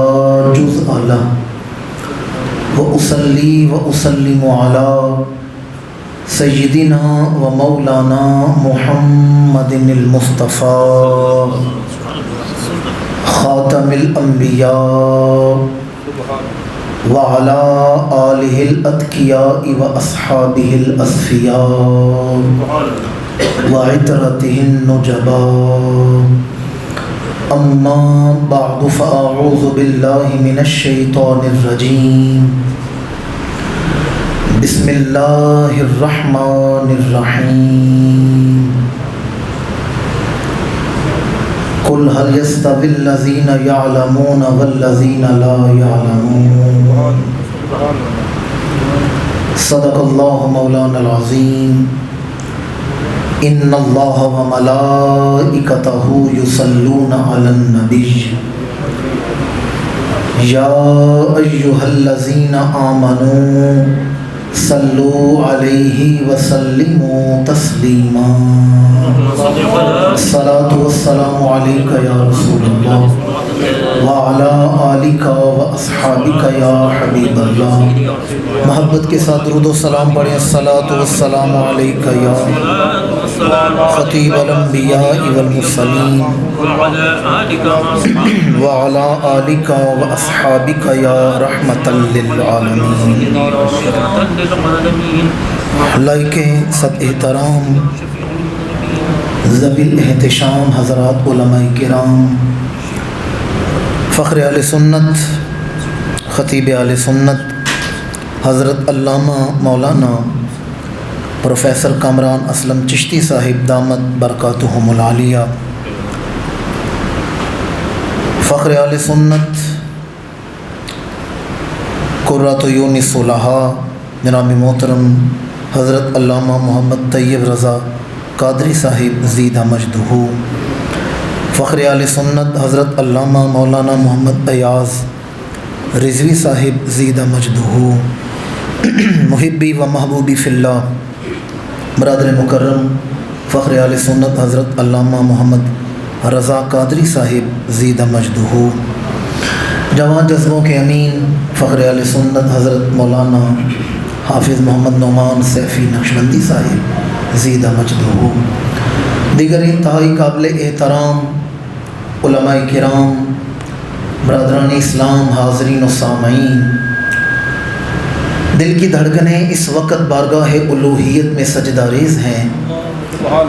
جز اعلیٰ وأصلی وأسلم علی سیدنا و مولانا محمد المصطفیٰ خاتم الانبیاء وعلی آلہ الاتقیاء واصحابہ الاصفیاء وعطرتہ النجباء اما بعد فاعوذ باللہ من الشیطان الرجیم بسم اللہ الرحمن الرحیم قل هل يستوي الذین یعلمون والذین لا یعلمون صدق اللہ مولانا العظیم ان اللہ وملائکتہ یصلون علی النبی یا ایہا الذین آمنوا صلوا علیہ وسلموا تسلیما الصلاۃ والسلام علیک یا رسول اللہ وعلی آلک واصحابک یا حبیب اللہ۔ محبت کے ساتھ درود و سلام پڑھیں۔ الصلاۃ والسلام علیک یا خطیب الانبیاء والمرسلین وعلی آلک واصحابک یا رحمۃ للعالمین۔ لائق سب احترام ذوی الاحتشام حضرات علماء کرام، فخر اہل سنت خطیب اہل سنت حضرت علامہ مولانا پروفیسر کامران اسلم چشتی صاحب دامت برکاتہم العالیہ، فخر اہل سنت قرۃ عیون الصلحاء جناب محترم حضرت علامہ محمد طیب رضا قادری صاحب زیدہ مجدہ، فخر اہل سنت حضرت علامہ مولانا محمد ایاز رضوی صاحب زیدہ مجدہ، محبی و محبوبی فی اللہ برادر مکرم فخر اہل سنت حضرت علامہ محمد رضا قادری صاحب زیدہ مجدہ، جوان جذبوں کے امین فخر اہل سنت حضرت مولانا حافظ محمد نعمان سیفی نقشبندی صاحب زیدہ مجدہ، دیگر انتہائی قابل احترام علماء کرام، برادران اسلام، حاضرین و سامعین، دل کی دھڑکنیں اس وقت بارگاہ الوہیت میں سجدہ ریز ہیں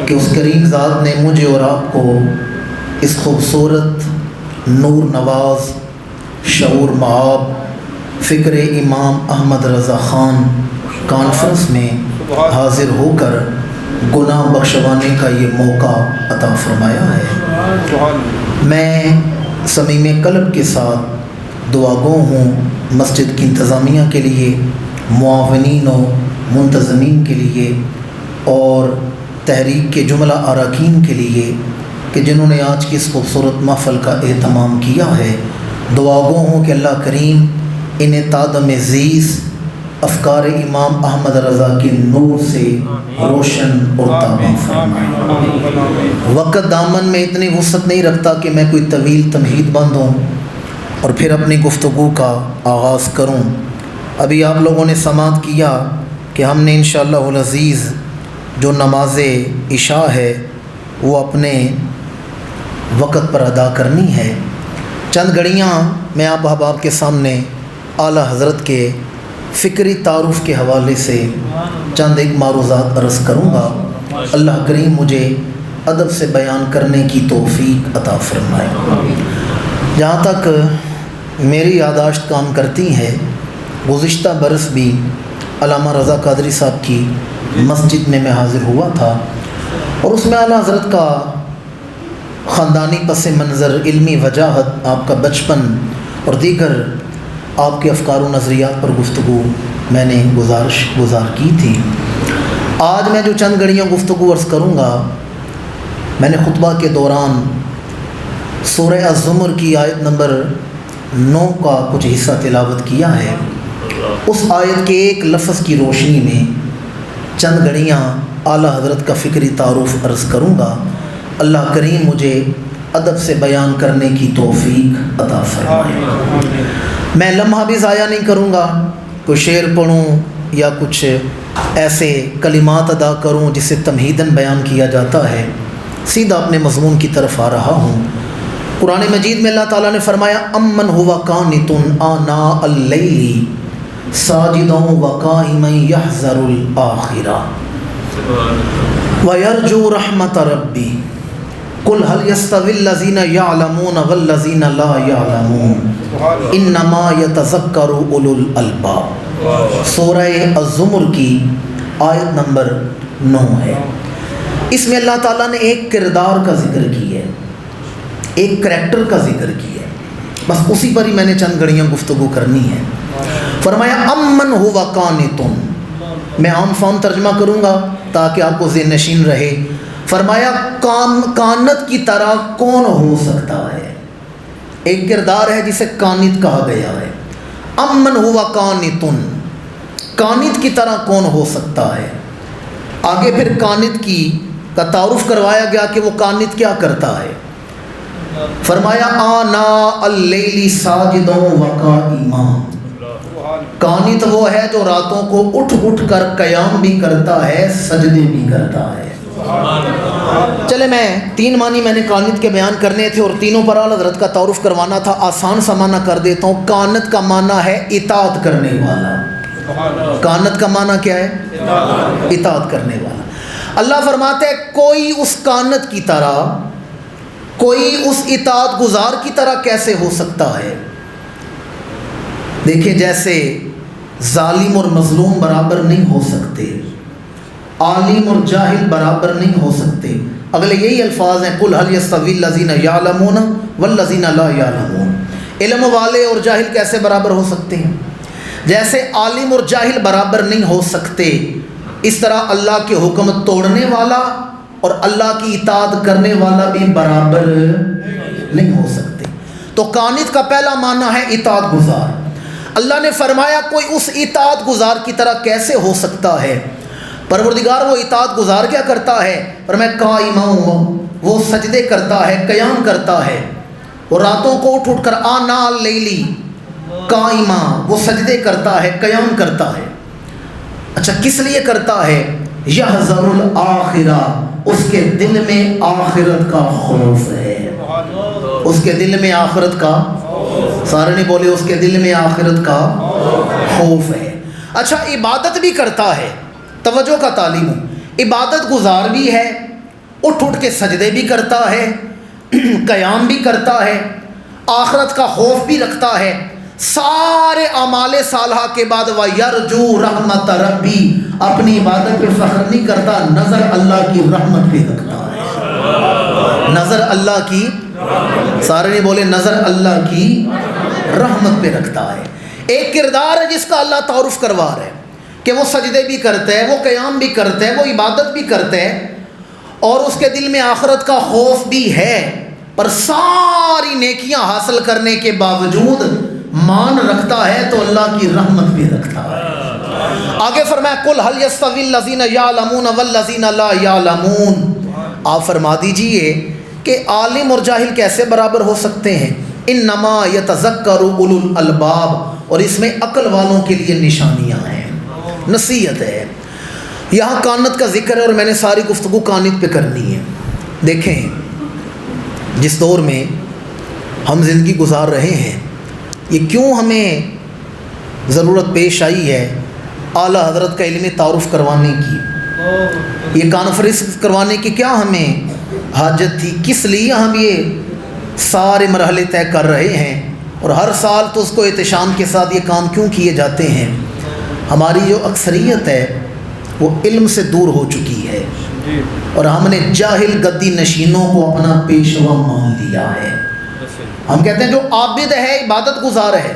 کہ اس کریم ذات نے مجھے اور آپ کو اس خوبصورت نور نواز شعور معاب فکر امام احمد رضا خان کانفرنس میں حاضر ہو کر گناہ بخشوانے کا یہ موقع عطا فرمایا ہے۔ میں صمیم قلب کے ساتھ دعا گو ہوں مسجد کی انتظامیہ کے لیے، معاونین و منتظمین کے لیے اور تحریک کے جملہ اراکین کے لیے کہ جنہوں نے آج کی اس خوبصورت محفل کا اہتمام کیا ہے۔ دعا گو ہوں کہ اللہ کریم انہیں تادم عزیز افکار امام احمد رضا کے نور سے روشن اور تابع فرمائے۔ وقت دامن میں اتنی وسعت نہیں رکھتا کہ میں کوئی طویل تمہید بند ہوں اور پھر اپنی گفتگو کا آغاز کروں۔ ابھی آپ لوگوں نے سماعت کیا کہ ہم نے انشاءاللہ العزیز جو نماز عشاء ہے وہ اپنے وقت پر ادا کرنی ہے۔ چند گھڑیاں میں آپ احباب کے سامنے اعلیٰ حضرت کے فکری تعارف کے حوالے سے چند ایک معروضات عرض کروں گا۔ اللہ کریم مجھے ادب سے بیان کرنے کی توفیق عطا فرمائے۔ جہاں تک میری یادداشت کام کرتی ہے، گزشتہ برس بھی علامہ رضا قادری صاحب کی مسجد میں حاضر ہوا تھا اور اس میں اعلیٰ حضرت کا خاندانی پس منظر، علمی وجاہت، آپ کا بچپن اور دیگر آپ کے افکار و نظریات پر گفتگو میں نے گزار کی تھی۔ آج میں جو چند گھڑیاں گفتگو عرض کروں گا، میں نے خطبہ کے دوران سورہ الزمر کی آیت نمبر 9 کا کچھ حصہ تلاوت کیا ہے۔ اس آیت کے ایک لفظ کی روشنی میں چند گھڑیاں اعلیٰ حضرت کا فکری تعارف عرض کروں گا۔ اللہ کریم مجھے ادب سے بیان کرنے کی توفیق عطا فرمائے۔ میں لمحہ بھی ضائع نہیں کروں گا، کوئی شعر پڑھوں یا کچھ ایسے کلمات ادا کروں جسے تمہیداً بیان کیا جاتا ہے، سیدھا اپنے مضمون کی طرف آ رہا ہوں۔ قرآن مجید میں اللہ تعالیٰ نے فرمایا امن ہوا قانت آناء اللیل ساجدا وقائما یحذر الآخرہ وَيَرْجُو رَحْمَةَ رَبِّ قُلْ هَلْ يَسْتَوِي الَّذِينَ يَعْلَمُونَ وَالَّذِينَ لَا يَعْلَمُونَ إِنَّمَا يَتَذَكَّرُ أُولُو الْأَلْبَابِ۔ سورہ الزمر کی آیت نمبر 9 ہے۔ اس میں اللہ تعالیٰ نے ایک کردار کا ذکر کی ہے، ایک کریکٹر کا ذکر کیا ہے، بس اسی پر ہی میں نے چند گھڑیاں گفتگو کرنی ہے۔ فرمایا امن ہوا قانتن، میں عام فارم ترجمہ کروں گا تاکہ آپ کو ذہن نشین رہے۔ فرمایا کانت کی طرح کون ہو سکتا ہے؟ ایک کردار ہے جسے کانت کہا گیا ہے۔ امن ہوا قانتن، کانت کی طرح کون ہو سکتا ہے؟ آگے پھر کانت کا تعارف کروایا گیا کہ وہ کانت کیا کرتا ہے۔ فرمایا آناء اللیل ساجدا وقائما، کانت وہ ہے جو راتوں کو اٹھ اٹھ کر قیام بھی کرتا ہے، سجدے بھی کرتا ہے۔ چلے میں 3 معنی میں نے کانت کے بیان کرنے تھے اور تینوں پر اعلیٰ حضرت کا تعارف کروانا تھا، آسان سا معنی کر دیتا ہوں۔ کانت کا معنی ہے اطاعت کرنے والا۔ کانت کا معنی کیا ہے؟ اطاعت کرنے والا۔ اللہ فرماتے ہیں کوئی اس کانت کی طرح، کوئی اس اطاعت گزار کی طرح کیسے ہو سکتا ہے؟ دیکھیں جیسے ظالم اور مظلوم برابر نہیں ہو سکتے، عالم اور جاہل برابر نہیں ہو سکتے۔ اگلے یہی الفاظ ہیں قُلْ هَلْ يَسْتَوِي الَّذِينَ يَعْلَمُونَ وَالَّذِينَ لَا يَعْلَمُونَ۔ علم والے اور جاہل کیسے برابر ہو سکتے ہیں؟ جیسے عالم اور جاہل برابر نہیں ہو سکتے، اس طرح اللہ کے حکم توڑنے والا اور اللہ کی اطاعت کرنے والا بھی برابر نہیں ہو سکتے۔ تو کانت کا پہلا معنی ہے اطاعت گزار۔ اللہ نے فرمایا کوئی اس اطاعت گزار کی طرح کیسے ہو سکتا ہے؟ پروردگار وہ اطاعت گزار کیا کرتا ہے؟ فرمایا قائما، وہ سجدے کرتا ہے، قیام کرتا ہے، اور راتوں کو اٹھ اٹھ کر آناء اللیل قائما، وہ سجدے کرتا ہے، قیام کرتا ہے۔ اچھا کس لیے کرتا ہے؟ یحذر الآخرہ، اس کے دل میں آخرت کا خوف ہے۔ اس کے دل میں آخرت کا، سارے نہیں بولے، اس کے دل میں آخرت کا خوف ہے۔ اچھا عبادت بھی کرتا ہے، توجہ کا تعلیم، عبادت گزار بھی ہے، اٹھ اٹھ کے سجدے بھی کرتا ہے، قیام بھی کرتا ہے، آخرت کا خوف بھی رکھتا ہے۔ سارے اعمال صالحہ کے بعد وَيَرْجُو رَحْمَةَ رَبِّ، اپنی عبادت پہ فخر نہیں کرتا، نظر اللہ کی رحمت پہ رکھتا ہے۔ نظر اللہ کی، سارے نہیں بولے، نظر اللہ کی رحمت پہ رکھتا ہے۔ ایک کردار ہے جس کا اللہ تعارف کروا رہا ہے کہ وہ سجدے بھی کرتے ہیں، وہ قیام بھی کرتے ہیں، وہ عبادت بھی کرتے ہیں، اور اس کے دل میں آخرت کا خوف بھی ہے، پر ساری نیکیاں حاصل کرنے کے باوجود مان رکھتا ہے تو اللہ کی رحمت بھی رکھتا ہے۔ آگے فرمایا قُلْ هَلْ يَسْتَوِي الَّذِينَ يَعْلَمُونَ وَالَّذِينَ لَا يَعْلَمُونَ، آپ فرما دیجئے کہ عالم اور جاہل کیسے برابر ہو سکتے ہیں؟ انما یتذکر اولو الالباب، اور اس میں عقل والوں کے لیے نشانیاں ہیں، نصیحت ہے۔ یہاں کانت کا ذکر ہے اور میں نے ساری گفتگو کانت پہ کرنی ہے۔ دیکھیں جس دور میں ہم زندگی گزار رہے ہیں، یہ کیوں ہمیں ضرورت پیش آئی ہے اعلیٰ حضرت کا علم تعارف کروانے کی، یہ کانفرنس کروانے کی کیا ہمیں حاجت تھی؟ کس لیے ہم یہ سارے مرحلے طے کر رہے ہیں، اور ہر سال تو اس کو احتشام کے ساتھ یہ کام کیوں کیے جاتے ہیں؟ ہماری جو اکثریت ہے وہ علم سے دور ہو چکی ہے، اور ہم نے جاہل گدی نشینوں کو اپنا پیشوا مان لیا ہے۔ ہم کہتے ہیں جو عابد ہے، عبادت گزار ہے،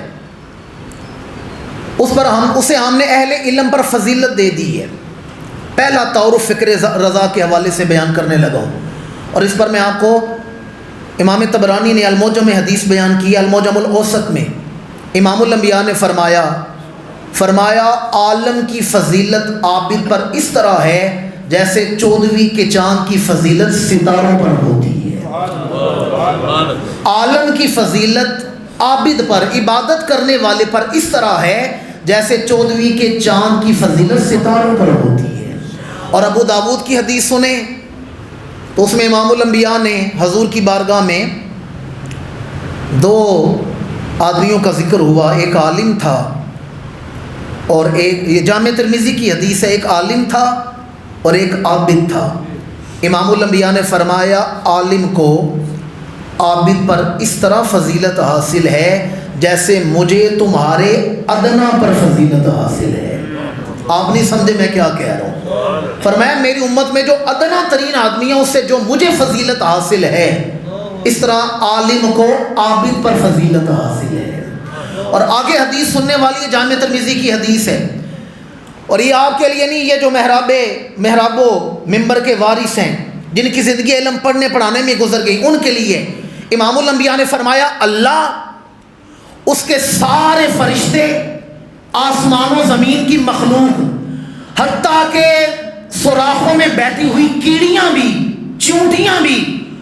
اسے ہم نے اہل علم پر فضیلت دے دی ہے۔ پہلا تعارف فکر رضا کے حوالے سے بیان کرنے لگا ہوں، اور اس پر میں آپ کو امام طبرانی نے المعجم حدیث بیان کیا، المعجم الاوسط میں امام الانبیاء نے فرمایا عالم کی فضیلت عابد پر اس طرح ہے جیسے 14ویں کے چاند کی فضیلت ستاروں پر ہوتی ہے۔ عالم کی فضیلت عابد پر، عبادت کرنے والے پر اس طرح ہے جیسے 14ویں کے چاند کی فضیلت ستاروں پر ہوتی ہے۔ اور ابو داود کی حدیث سنیں تو اس میں امام الانبیاء نے حضور کی بارگاہ میں 2 آدمیوں کا ذکر ہوا، ایک عالم تھا اور ایک، یہ جامع ترمذی کی حدیث ہے، ایک عالم تھا اور ایک عابد تھا۔ امام الانبیاء نے فرمایا عالم کو عابد پر اس طرح فضیلت حاصل ہے جیسے مجھے تمہارے ادنا پر فضیلت حاصل ہے۔ آپ نہیں سمجھے میں کیا کہہ رہا ہوں؟ فرمایا میری امت میں جو ادنا ترین آدمی ہے اس سے جو مجھے فضیلت حاصل ہے، اس طرح عالم کو عابد پر فضیلت حاصل ہے۔ اور آگے حدیث سننے والی ہے، جامع ترمذی کی حدیث ہے، اور یہ آپ کے لیے نہیں، یہ جو محراب و ممبر کے وارث ہیں جن کی زندگی علم پڑھنے پڑھانے میں گزر گئی ان کے لیے۔ امام الانبیاء نے فرمایا اللہ، اس کے سارے فرشتے، آسمان و زمین کی مخلوق، حتیٰ کہ سوراخوں میں بیٹھی ہوئی کیڑیاں بھی، چونٹیاں بھی،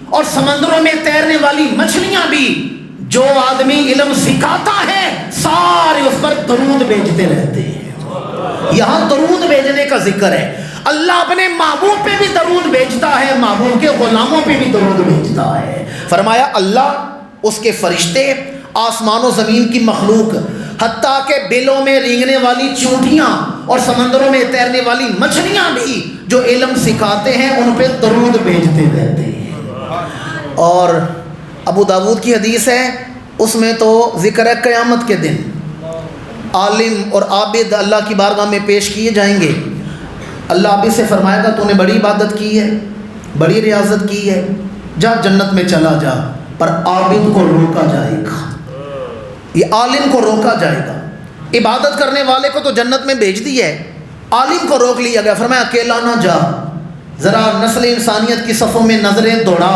اور سمندروں میں تیرنے والی مچھلیاں بھی، جو آدمی علم سکھاتا ہے سارے اس پر درود بھیجتے رہتے ہیں۔ یہاں درود بھیجنے کا ذکر ہے۔ اللہ اپنے محبوب پہ بھی درود بھیجتا ہے، محبوب کے غلاموں پہ بھی درود بھیجتا ہے۔ فرمایا اللہ، اس کے فرشتے، آسمان و زمین کی مخلوق، حتیٰ کہ بلوں میں رینگنے والی چونٹیاں اور سمندروں میں تیرنے والی مچھلیاں بھی جو علم سکھاتے ہیں ان پہ درود بھیجتے رہتے ہیں۔ اور ابو داود کی حدیث ہے، اس میں تو ذکر ہے قیامت کے دن عالم اور عابد اللہ کی بارگاہ میں پیش کیے جائیں گے۔ اللہ عابد سے فرمائے گا تو نے بڑی عبادت کی ہے، بڑی ریاضت کی ہے، جا جنت میں چلا جا، پر عابد کو روکا جائے گا، یہ عالم کو روکا جائے گا۔ عبادت کرنے والے کو تو جنت میں بھیج دی ہے، عالم کو روک لیا گیا۔ فرمایا اکیلا نہ جا، ذرا نسل انسانیت کی صفوں میں نظریں دوڑا،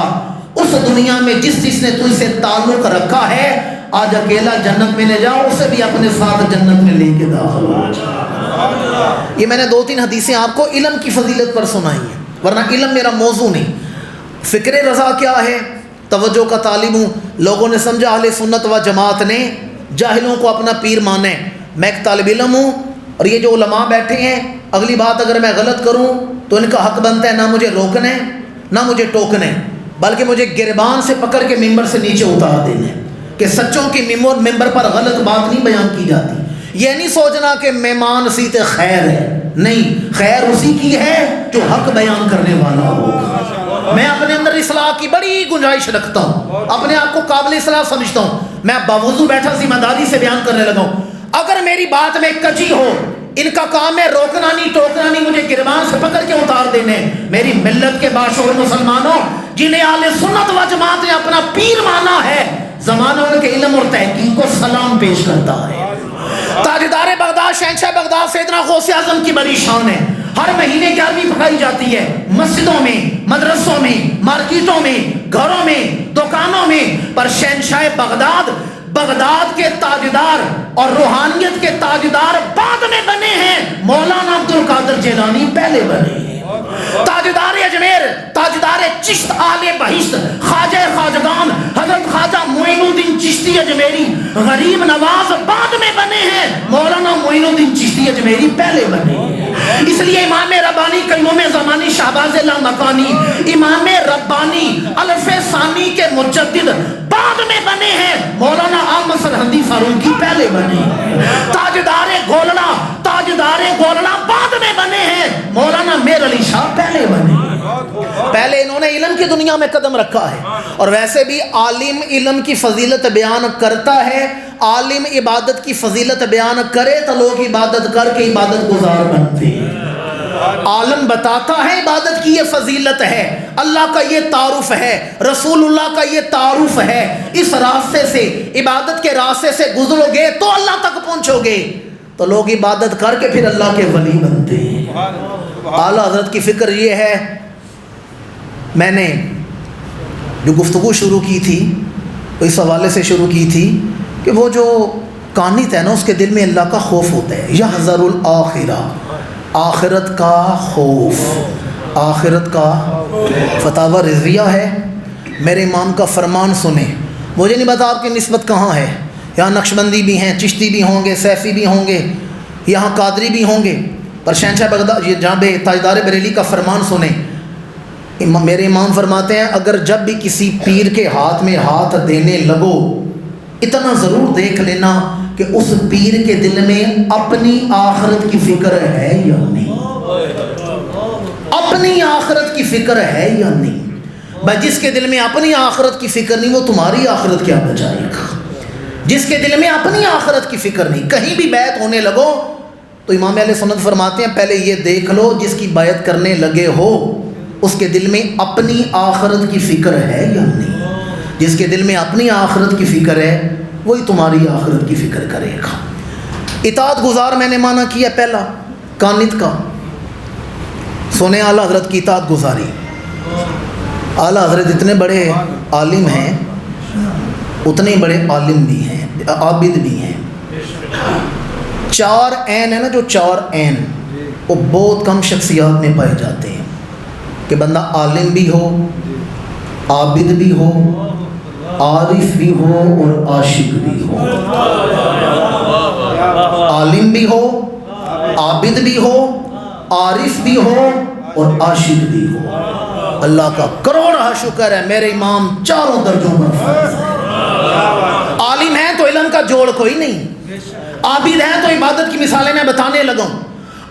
اس دنیا میں جس نے تجھ سے تعلق رکھا ہے آج اکیلا جنت میں لے جاؤ، اسے بھی اپنے ساتھ جنت میں لے کے داخل ہو جا۔ یہ میں نے 2-3 حدیثیں آپ کو علم کی فضیلت پر سنائی ہیں، ورنہ علم میرا موضوع نہیں۔ فکر رضا کیا ہے؟ توجہ کا طالب ہوں۔ لوگوں نے سمجھا اہل سنت و جماعت نے جاہلوں کو اپنا پیر مانے، میں ایک طالب علم ہوں اور یہ جو علماء بیٹھے ہیں، اگلی بات اگر میں غلط کروں تو ان کا حق بنتا ہے نہ مجھے روکنے نہ مجھے ٹوکنے، بلکہ مجھے گربان سے پکڑ کے ممبر سے نیچے اتار دینے کہ سچوں کی ممبر پر غلط بات نہیں بیان کی جاتی۔ یہ نہیں سوچنا کہ مہمان سیتے خیر ہے، نہیں، خیر اسی کی ہے جو حق بیان کرنے والا ہوگا۔ میں اپنے اندر اصلاح کی بڑی گنجائش رکھتا ہوں، اپنے آپ کو قابل اصلاح سمجھتا ہوں، میں باوضو بیٹھا ذمہ داری سے بیان کرنے لگا ہوں۔ اگر میری بات میں کچی ہو، ان کا کام ہے روکنا نہیں ٹوکنا نہیں، مجھے گربان سے پکڑ کے اتار دینے۔ میری ملت کے باشعور مسلمانوں، جنہیں اہل سنت و جماعت نے اپنا پیر مانا ہے، زمانہ ان کے علم اور تحقیق کو سلام پیش کرتا ہے۔ تاجدار بغداد، شہنشاہ بغداد سیدنا غوث اعظم کی بڑی شان ہے۔ ہر مہینے 11ویں پڑھائی جاتی ہے، مسجدوں میں، مدرسوں میں، مارکیٹوں میں، گھروں میں، دکانوں میں، پر شہنشاہ بغداد کے تاجدار اور روحانیت کے تاجدار بعد میں بنے ہیں، مولانا عبد القادر جیلانی پہلے بنے ہیں۔ تاجدار اجمیر، تاجدار چشت آل بہشت، خواجہ خواجگان حضرت خواجہ معین الدین چشتی اجمیری غریب نواز بعد میں بنے ہیں، مولانا معین الدین چشتی اجمیری پہلے بنے ہیں۔ اس لیے امام ربانی قیوم زمانی شہباز لامکانی، امام ربانی الف ثانی کے مجدد بعد میں بنے ہیں، مولانا احمد سرہندی فاروقی پہلے بنے ہیں۔ تاجدار گولڑا بعد میں بنے ہیں، مولانا میر علی شاہ پہلے بنے ہیں۔ پہلے انہوں نے علم کی دنیا میں قدم رکھا ہے۔ اور ویسے بھی عالم علم کی فضیلت بیان کرتا ہے، عالم عبادت کی فضیلت بیان کرے تو لوگ عبادت کر کے عبادت گزار بنتے ہیں۔ عالم بتاتا ہے عبادت کی یہ فضیلت ہے، اللہ کا یہ تعارف ہے، رسول اللہ کا یہ تعارف ہے، اس راستے سے، عبادت کے راستے سے گزرو گے تو اللہ تک پہنچو گے، تو لوگ عبادت کر کے پھر اللہ کے ولی بنتے ہیں۔ اعلیٰ حضرت کی فکر یہ ہے، میں نے جو گفتگو شروع کی تھی اس حوالے سے شروع کی تھی کہ وہ جو قانت ہے نا، اس کے دل میں اللہ کا خوف ہوتا ہے، یحذر الآخرہ، آخرت کا خوف، آخرت کا فتاوی رضویہ ہے، میرے امام کا فرمان سنیں. مجھے نہیں پتا آپ کی نسبت کہاں ہے. یہاں نقشبندی بھی ہیں, چشتی بھی ہوں گے, سیفی بھی ہوں گے, یہاں قادری بھی ہوں گے, پر شہنشاہ بغداد جناب تاجدار بریلی کا فرمان سنیں. میرے امام فرماتے ہیں اگر جب بھی کسی پیر کے ہاتھ میں ہاتھ دینے لگو, اتنا ضرور دیکھ لینا کہ اس پیر کے دل میں اپنی آخرت کی فکر ہے یا نہیں. اپنی آخرت کی فکر ہے یا نہیں. بھائی جس کے دل میں اپنی آخرت کی فکر نہیں, وہ تمہاری آخرت کیا بچائے گا. جس کے دل میں اپنی آخرت کی فکر نہیں, کہیں بھی بیعت ہونے لگو تو امام اہل سنت فرماتے ہیں پہلے یہ دیکھ لو جس کی بیعت کرنے لگے ہو اس کے دل میں اپنی آخرت کی فکر ہے یا نہیں. جس کے دل میں اپنی آخرت کی فکر ہے وہی تمہاری آخرت کی فکر کرے گا. اطاعت گزار میں نے معنی کیا پہلا قانت کا. سونے اعلیٰ حضرت کی اطاعت گزاری. اعلیٰ حضرت اتنے بڑے عالم ہیں, اتنے بڑے عالم بھی ہیں, عابد بھی ہیں. 4 عین ہے نا, جو 4 عین وہ بہت کم شخصیات میں پائے جاتے ہیں کہ بندہ عالم بھی ہو, عابد بھی ہو, عارف بھی ہو اور عاشق بھی ہو. عالم بھی ہو, عابد بھی ہو, عارف بھی ہو اور عاشق بھی ہو. اللہ کا کروڑا شکر ہے میرے امام چاروں درجوں پر فائز ہے. عالم ہیں تو علم کا جوڑ کوئی نہیں, عابد ہیں تو عبادت کی مثالیں میں بتانے لگا,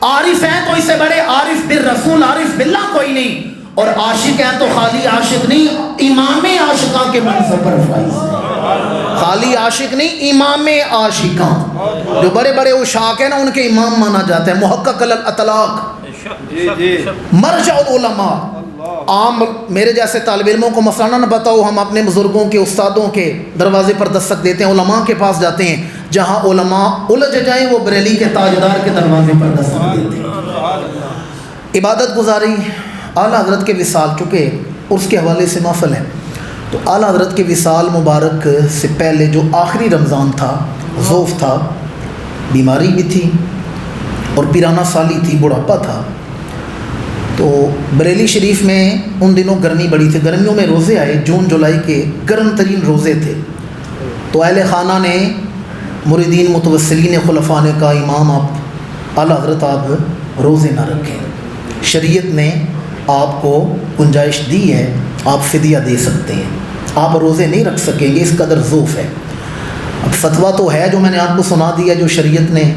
عارف ہیں تو اس سے بڑے عارف بالرسول عارف باللہ کوئی نہیں, اور عاشق ہیں تو خالی عاشق نہیں امام عاشقاں کے منصب پر فائز ہے. خالی عاشق نہیں امام عاشقاں. جو بڑے بڑے عشاق ہیں نا ان کے امام مانا جاتا ہے. محقق الاطلاق مرجع العلماء. عام میرے جیسے طالب علموں کو مسئلہ نہ بتاؤ, ہم اپنے بزرگوں کے استادوں کے دروازے پر دستک دیتے ہیں, علماء کے پاس جاتے ہیں. جہاں علماء الجھ جائیں وہ بریلی کے تاجدار کے دروازے پر دستک دیتے ہیں. عبادت گزاری اعلیٰ حضرت کے وصال, چونکہ اس کے حوالے سے محفل ہے تو اعلیٰ حضرت کے وصال مبارک سے پہلے جو آخری رمضان تھا, ضعف تھا, بیماری بھی تھی اور پیرانہ سالی تھی, بڑھاپا تھا. تو بریلی شریف میں ان دنوں گرمی بڑی تھی. گرمیوں میں روزے آئے, جون جولائی کے گرم ترین روزے تھے. تو اہل خانہ نے, مریدین متوسلین خلفاء نے کہا امام آپ اعلیٰ حضرت آپ روزے نہ رکھیں, شریعت نے آپ کو گنجائش دی ہے, آپ فدیہ دے سکتے ہیں, آپ روزے نہیں رکھ سکیں گے, اس قدر ضعف ہے. اب فتویٰ تو ہے جو میں نے آپ کو سنا دیا, جو شریعت نے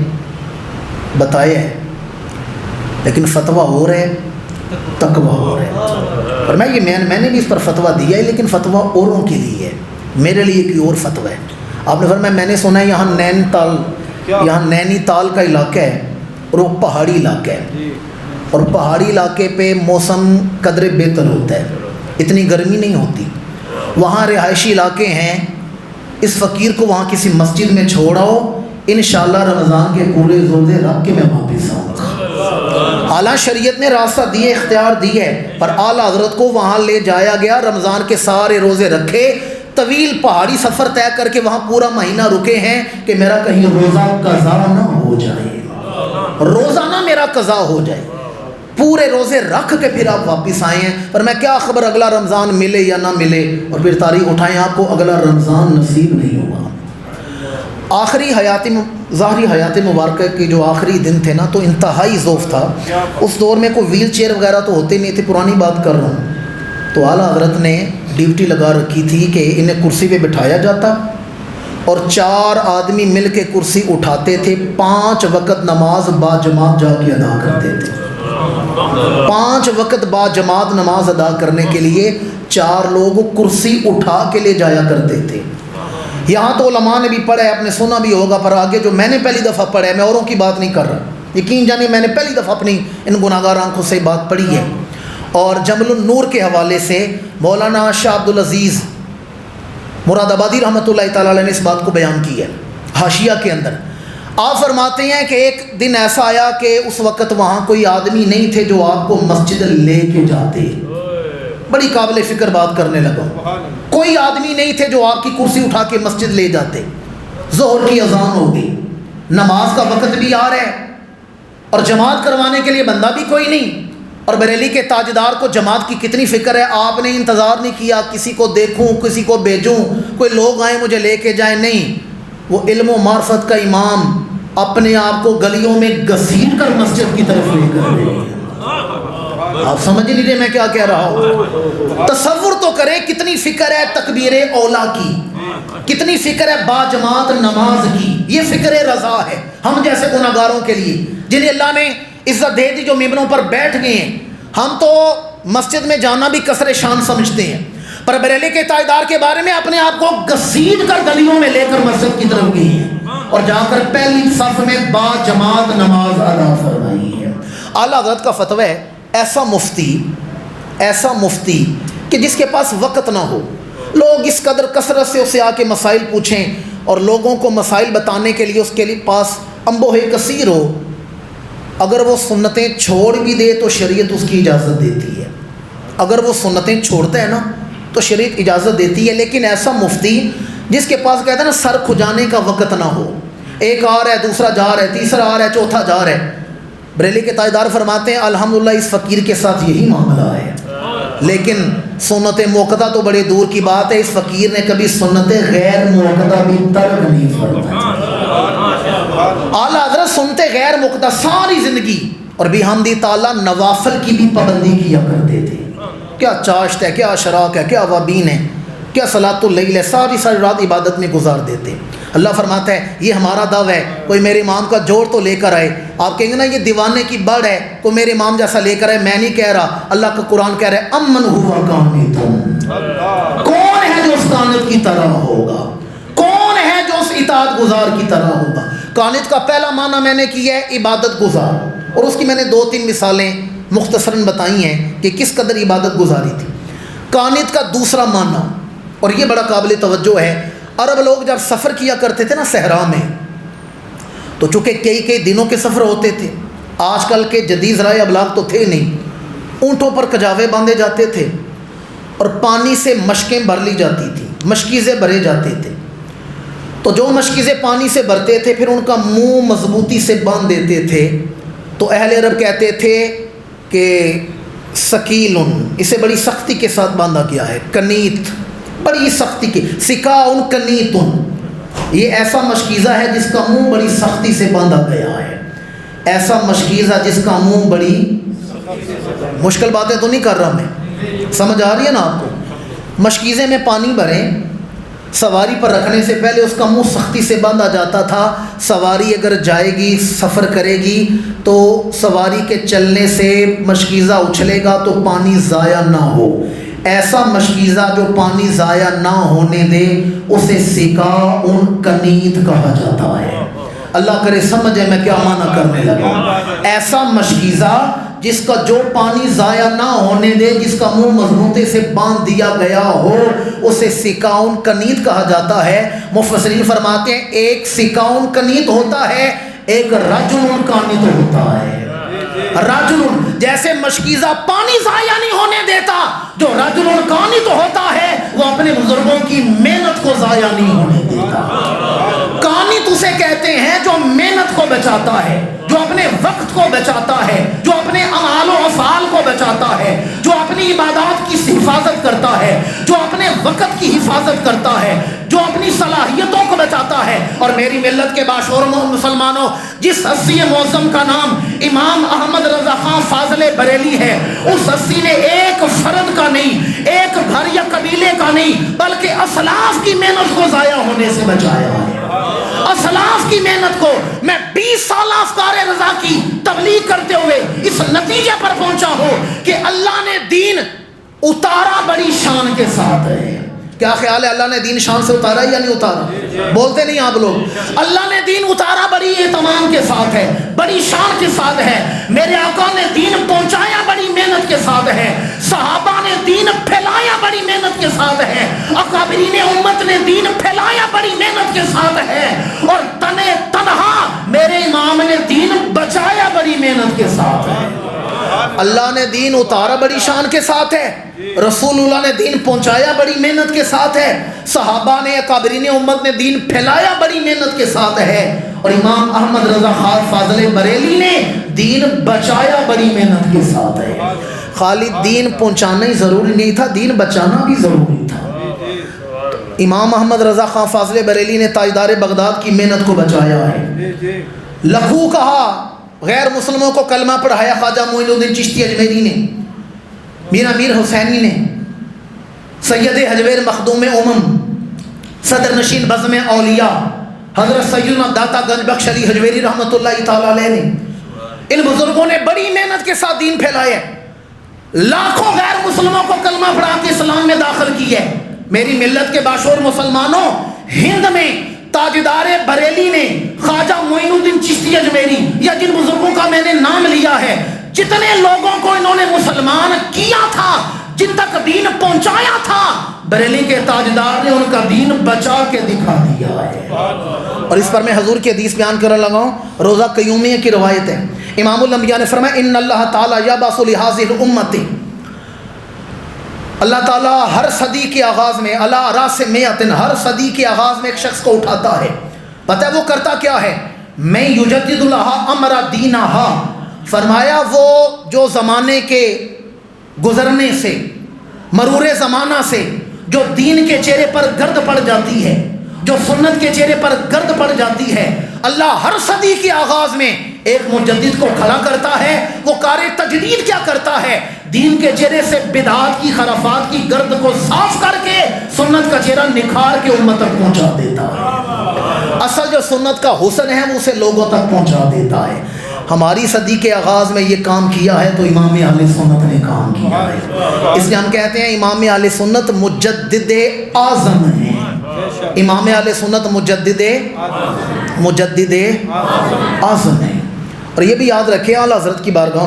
بتایا ہے, لیکن فتویٰ ہو رہے تقویٰ ہو رہے. اور میں نے بھی اس پر فتویٰ دیا ہے, لیکن فتویٰ اوروں کے لیے ہے, میرے لیے کوئی اور فتویٰ ہے. آپ نے فرمایا میں نے سنا ہے یہاں نینی تال کا علاقہ ہے اور وہ پہاڑی علاقہ ہے, اور پہاڑی علاقے پہ موسم قدر بہتر ہوتا ہے, اتنی گرمی نہیں ہوتی. وہاں رہائشی علاقے ہیں, اس فقیر کو وہاں کسی مسجد میں چھوڑاؤ, انشاءاللہ رمضان کے پورے روزے رکھ کے میں واپس آؤں گا. اعلیٰ شریعت نے راستہ دیے, اختیار دی ہے, پر اعلیٰ حضرت کو وہاں لے جایا گیا, رمضان کے سارے روزے رکھے, طویل پہاڑی سفر طے کر کے وہاں پورا مہینہ رکے ہیں کہ میرا کہیں روزہ قضا نہ ہو جائے, روزہ نہ میرا قضا ہو جائے. پورے روزے رکھ کے پھر آپ واپس آئے ہیں. پر میں کیا خبر اگلا رمضان ملے یا نہ ملے, اور پھر تاریخ اٹھائیں, آپ کو اگلا رمضان نصیب نہیں ہوا. آخری ظاہری حیات مبارکہ کے جو آخری دن تھے نا, تو انتہائی ضعف تھا. اس دور میں کوئی ویل چیئر وغیرہ تو ہوتے نہیں تھے, پرانی بات کر رہا ہوں. تو اعلیٰ حضرت نے ڈیوٹی لگا رکھی تھی کہ انہیں کرسی پہ بٹھایا جاتا اور 4 آدمی مل کے کرسی اٹھاتے تھے, 5 وقت نماز با جماعت جا کے ادا کرتے تھے. 5 وقت با جماعت نماز ادا کرنے کے لیے 4 لوگ کرسی اٹھا کے لے جایا کرتے تھے. یہاں تو علماء نے بھی پڑھا ہے, آپ نے سنا بھی ہوگا, پر آگے جو میں نے پہلی دفعہ پڑھا ہے, میں اوروں کی بات نہیں کر رہا, یقین جانیے میں نے پہلی دفعہ اپنی ان گناہگار آنکھوں سے بات پڑھی ہے. اور جمل النور کے حوالے سے مولانا شاہ عبد العزیز مراد آبادی رحمۃ اللہ تعالیٰ علیہ نے اس بات کو بیان کی ہے حاشیہ کے اندر. آپ فرماتے ہیں کہ ایک دن ایسا آیا کہ اس وقت وہاں کوئی آدمی نہیں تھے جو آپ کو مسجد لے کے جاتے. بڑی قابل فکر بات کرنے لگا. کوئی آدمی نہیں تھے جو آپ کی کرسی اٹھا کے مسجد لے جاتے. ظہر کی اذان ہو گئی, نماز کا وقت بھی آ رہا ہے, اور جماعت کروانے کے لیے بندہ بھی کوئی نہیں. اور بریلی کے تاجدار کو جماعت کی کتنی فکر ہے. آپ نے انتظار نہیں کیا کسی کو دیکھوں کسی کو بھیجوں کوئی لوگ آئیں مجھے لے کے جائیں، نہیں. وہ علم و معرفت کا امام اپنے آپ کو گلیوں میں گھسیٹ کر مسجد کی طرف لے کر گئے. آپ سمجھ لیجیے میں کیا کہہ رہا ہوں. تصور تو کریں کتنی فکر ہے تکبیر اولا کی، کتنی فکر ہے با جماعت نماز کی. یہ فکر رضا ہے ہم جیسے گناہگاروں کے لیے جنہیں اللہ نے عزت دے دی، جو ممبروں پر بیٹھ گئے ہیں. ہم تو مسجد میں جانا بھی کثر شان سمجھتے ہیں، پر بریلی کے تاجدار کے بارے میں اپنے آپ کو گھسیٹ کر گلیوں میں لے کر مسجد کی طرف گئی ہیں اور جا کر پہلی صف میں با جماعت نماز ادا فرمائی ہے. اعلیٰ حضرت کا فتویٰ ہے ایسا مفتی کہ جس کے پاس وقت نہ ہو، لوگ اس قدر کثرت سے اسے آ کے مسائل پوچھیں اور لوگوں کو مسائل بتانے کے لیے اس کے لیے پاس انبوہ کثیر ہو، اگر وہ سنتیں چھوڑ بھی دے تو شریعت اس کی اجازت دیتی ہے. اگر وہ سنتیں چھوڑتا ہے نا تو شریعت اجازت دیتی ہے. لیکن ایسا مفتی جس کے پاس کہتے ہیں نا سر کھجانے کا وقت نہ ہو، ایک آ رہا ہے دوسرا جا رہا ہے تیسرا آ رہا ہے چوتھا جا رہا ہے. بریلی کے تاجدار فرماتے ہیں الحمدللہ اس فقیر کے ساتھ یہی معاملہ ہے، لیکن سنت موقدہ تو بڑے دور کی بات ہے. اس فقیر نے کبھی سنت غیر موقدہ بھی ترک نہیں فرمائی. اعلیٰ حضرت سنتے غیر موقدہ ساری زندگی اور بحمدِ تعالیٰ نوافل کی بھی پابندی کیا کرتے تھے. کیا چاشت ہے، کیا اشراق ہے، کیا اوابین ہے، کیا صلاۃ اللیل ہے، ساری رات عبادت میں گزار دیتے. اللہ فرماتا ہے یہ ہمارا دعویٰ ہے، کوئی میرے امام کا جوڑ تو لے کر آئے. آپ کہیں گے نا یہ دیوانے کی بڑھ ہے، کوئی میرے امام جیسا لے کر آئے. میں نہیں کہہ رہا، اللہ کا قرآن کہہ رہا ہے امن ہوا قانت. کون ہے جو اس قانت کی طرح ہوگا، کون ہے جو اس اطاعت گزار کی طرح ہوگا. قانت کا پہلا معنی میں نے کیا ہے عبادت گزار، اور اس کی میں نے 2-3 مثالیں مختصراً بتائی ہیں کہ کس قدر عبادت گزاری تھی. قانت کا دوسرا معنی، اور یہ بڑا قابل توجہ ہے، عرب لوگ جب سفر کیا کرتے تھے نا صحرا میں، تو چونکہ کئی دنوں کے سفر ہوتے تھے، آج کل کے جدید ذرائع ابلاغ تو تھے نہیں، اونٹوں پر کجاوے باندھے جاتے تھے اور پانی سے مشکیں بھر لی جاتی تھیں، مشکیزیں بھرے جاتے تھے. تو جو مشکیزیں پانی سے بھرتے تھے پھر ان کا منہ مضبوطی سے باندھ دیتے تھے. تو اہل عرب کہتے تھے کہ ثقیل، اسے بڑی سختی کے ساتھ باندھا گیا ہے. کنیت، بڑی سختی کی، سکاؤن کنیتن، یہ ایسا مشکیزہ ہے جس کا منہ بڑی سختی سے باندھا گیا ہے. ایسا مشکیزہ جس کا منہ بڑی، مشکل باتیں تو نہیں کر رہا میں، سمجھ آ رہی ہے نا آپ کو. مشکیزے میں پانی بھریں، سواری پر رکھنے سے پہلے اس کا منہ سختی سے باندھا جاتا تھا. سواری اگر جائے گی سفر کرے گی تو سواری کے چلنے سے مشکیزہ اچھلے گا تو پانی ضائع نہ ہو. ایسا مشکیزہ جو پانی ضائع نہ ہونے دے اسے سکاؤن کنیت کہا جاتا ہے. اللہ کرے سمجھے میں کیا معنی کرنے لگا. ایسا مشکیزہ جس کا جو پانی ضائع نہ ہونے دے، جس کا منہ مضبوطی سے باندھ دیا گیا ہو، اسے سکاؤن کنیت کہا جاتا ہے. مفسرین فرماتے ہیں ایک سکاؤن کنیت ہوتا ہے، ایک رجل کانت ہوتا ہے. رجل جیسے مشکیزہ پانی ضائع نہیں ہونے دیتا، جو رجل کانت ہوتا ہے وہ اپنے بزرگوں کی محنت کو ضائع نہیں ہونے دیتا. کانت اسے کہتے ہیں جو محنت کو بچاتا ہے، جو اپنے وقت کو بچاتا ہے، جو اپنے اعمال و افعال کو بچاتا ہے، جو اپنی عبادات کی حفاظت کرتا ہے، جو اپنے وقت کی حفاظت کرتا ہے، جو اپنی صلاحیتوں کو بچاتا ہے. اور میری ملت کے باشعور مسلمانوں، جس ہستی معظم کا نام امام احمد رضا خان فاضل بریلی ہے، اس ہستی نے ایک فرد کا نہیں، ایک گھر یا قبیلے کا نہیں، بلکہ اسلاف کی محنت کو ضائع ہونے سے بچایا ہے. اسلاف کی محنت کو. میں 20 سالہ افکار رضا کی تبلیغ کرتے ہوئے اس نتیجے پر پہنچا ہوں کہ اللہ نے دین اتارا بڑی شان کے ساتھ ہے. کیا خیال ہے اللہ نے دین شان سے اتارا یا نہیں اتارا؟ بولتے نہیں آپ لوگ. اللہ نے دین اتارا بڑی اہتمام کے ساتھ ہے، بڑی شان کے ساتھ ہے. میرے آقا نے دین پہنچایا بڑی محنت کے ساتھ ہے. صحابہ نے دین پھیلایا بڑی محنت کے ساتھ ہے. اکابرین امت نے دین پھیلایا بڑی محنت کے ساتھ ہے. اور تنہا میرے امام نے دین بچایا بڑی محنت کے ساتھ ہے. اللہ نے دین اتارا بڑی شان کے ساتھ ہے، رسول اللہ نے دین پہنچایا بڑی محنت کے ساتھ ہے، صحابہ نے اکابرین امت نے دین پھیلایا بڑی محنت کے ساتھ ہے. اور امام احمد رضا خان فاضل بریلی نے دین بچایا بڑی محنت کے ساتھ ہے. خالی دین پہنچانا ہی ضروری نہیں تھا، دین بچانا بھی ضروری تھا. امام احمد رضا خان فاضل بریلی نے تاجدار بغداد کی محنت کو بچایا ہے. لکھو کہا، غیر مسلموں کو کلمہ پڑھایا خواجہ معین الدین چشتی اجمیری نے، میرا میر حسینی نے، سید حجویر مخدوم صدر نشین بزم اولیاء حضرت سیدنا داتا گنج بخش علی حجویری رحمۃ اللہ تعالی علیہ نے، ان بزرگوں نے بڑی محنت کے ساتھ دین پھیلایا ہے. لاکھوں غیر مسلموں کو کلمہ پڑھا کے اسلام میں داخل کی ہے. میری ملت کے باشعور مسلمانوں، ہند میں تاجدار بریلی نے، خواجہ معین الدین چشتی اجمیری، یا جن بزرگوں کا میں نے نام لیا ہے، جتنے لوگوں کو انہوں نے مسلمان کیا تھا، جن تک دین پہنچایا تھا، بریلی کے تاجدار نے ان کا دین بچا کے دکھا دیا ہے. اور اس پر میں حضور کی حدیث بیان کرنے لگا ہوں. روزہ قیومیہ کی روایت ہے. امام الانبیاء نے فرمایا ان اللہ تعالیٰ یبعث لہذہ الامت، اللہ تعالیٰ ہر صدی کے آغاز میں، علی راس میۃ، ہر صدی کے آغاز میں ایک شخص کو اٹھاتا ہے. پتہ ہے وہ کرتا کیا ہے؟ میں یجدد لہا امر دینہا، فرمایا وہ جو زمانے کے گزرنے سے، مرور زمانہ سے جو دین کے چہرے پر گرد پڑ جاتی ہے، جو سنت کے چہرے پر گرد پڑ جاتی ہے، اللہ ہر صدی کے آغاز میں ایک مجدد کو کھڑا کرتا ہے. وہ کار تجدید کیا کرتا ہے؟ دین کے چہرے سے بدعات کی، خرافات کی گرد کو صاف کر کے سنت کا چہرہ نکھار کے امت تک پہنچا دیتا ہے. اصل جو سنت کا حسن ہے وہ اسے لوگوں تک پہنچا دیتا ہے. ہماری صدی کے آغاز میں یہ کام کیا ہے تو امام اہل سنت نے کام کیا ہے. اس لیے ہم کہتے ہیں امام اہل سنت مجدد اعظم ہیں. امام اہل سنت مجدد اعظم ہیں. اور یہ بھی یاد رکھیں اعلیٰ حضرت کی بارگاہ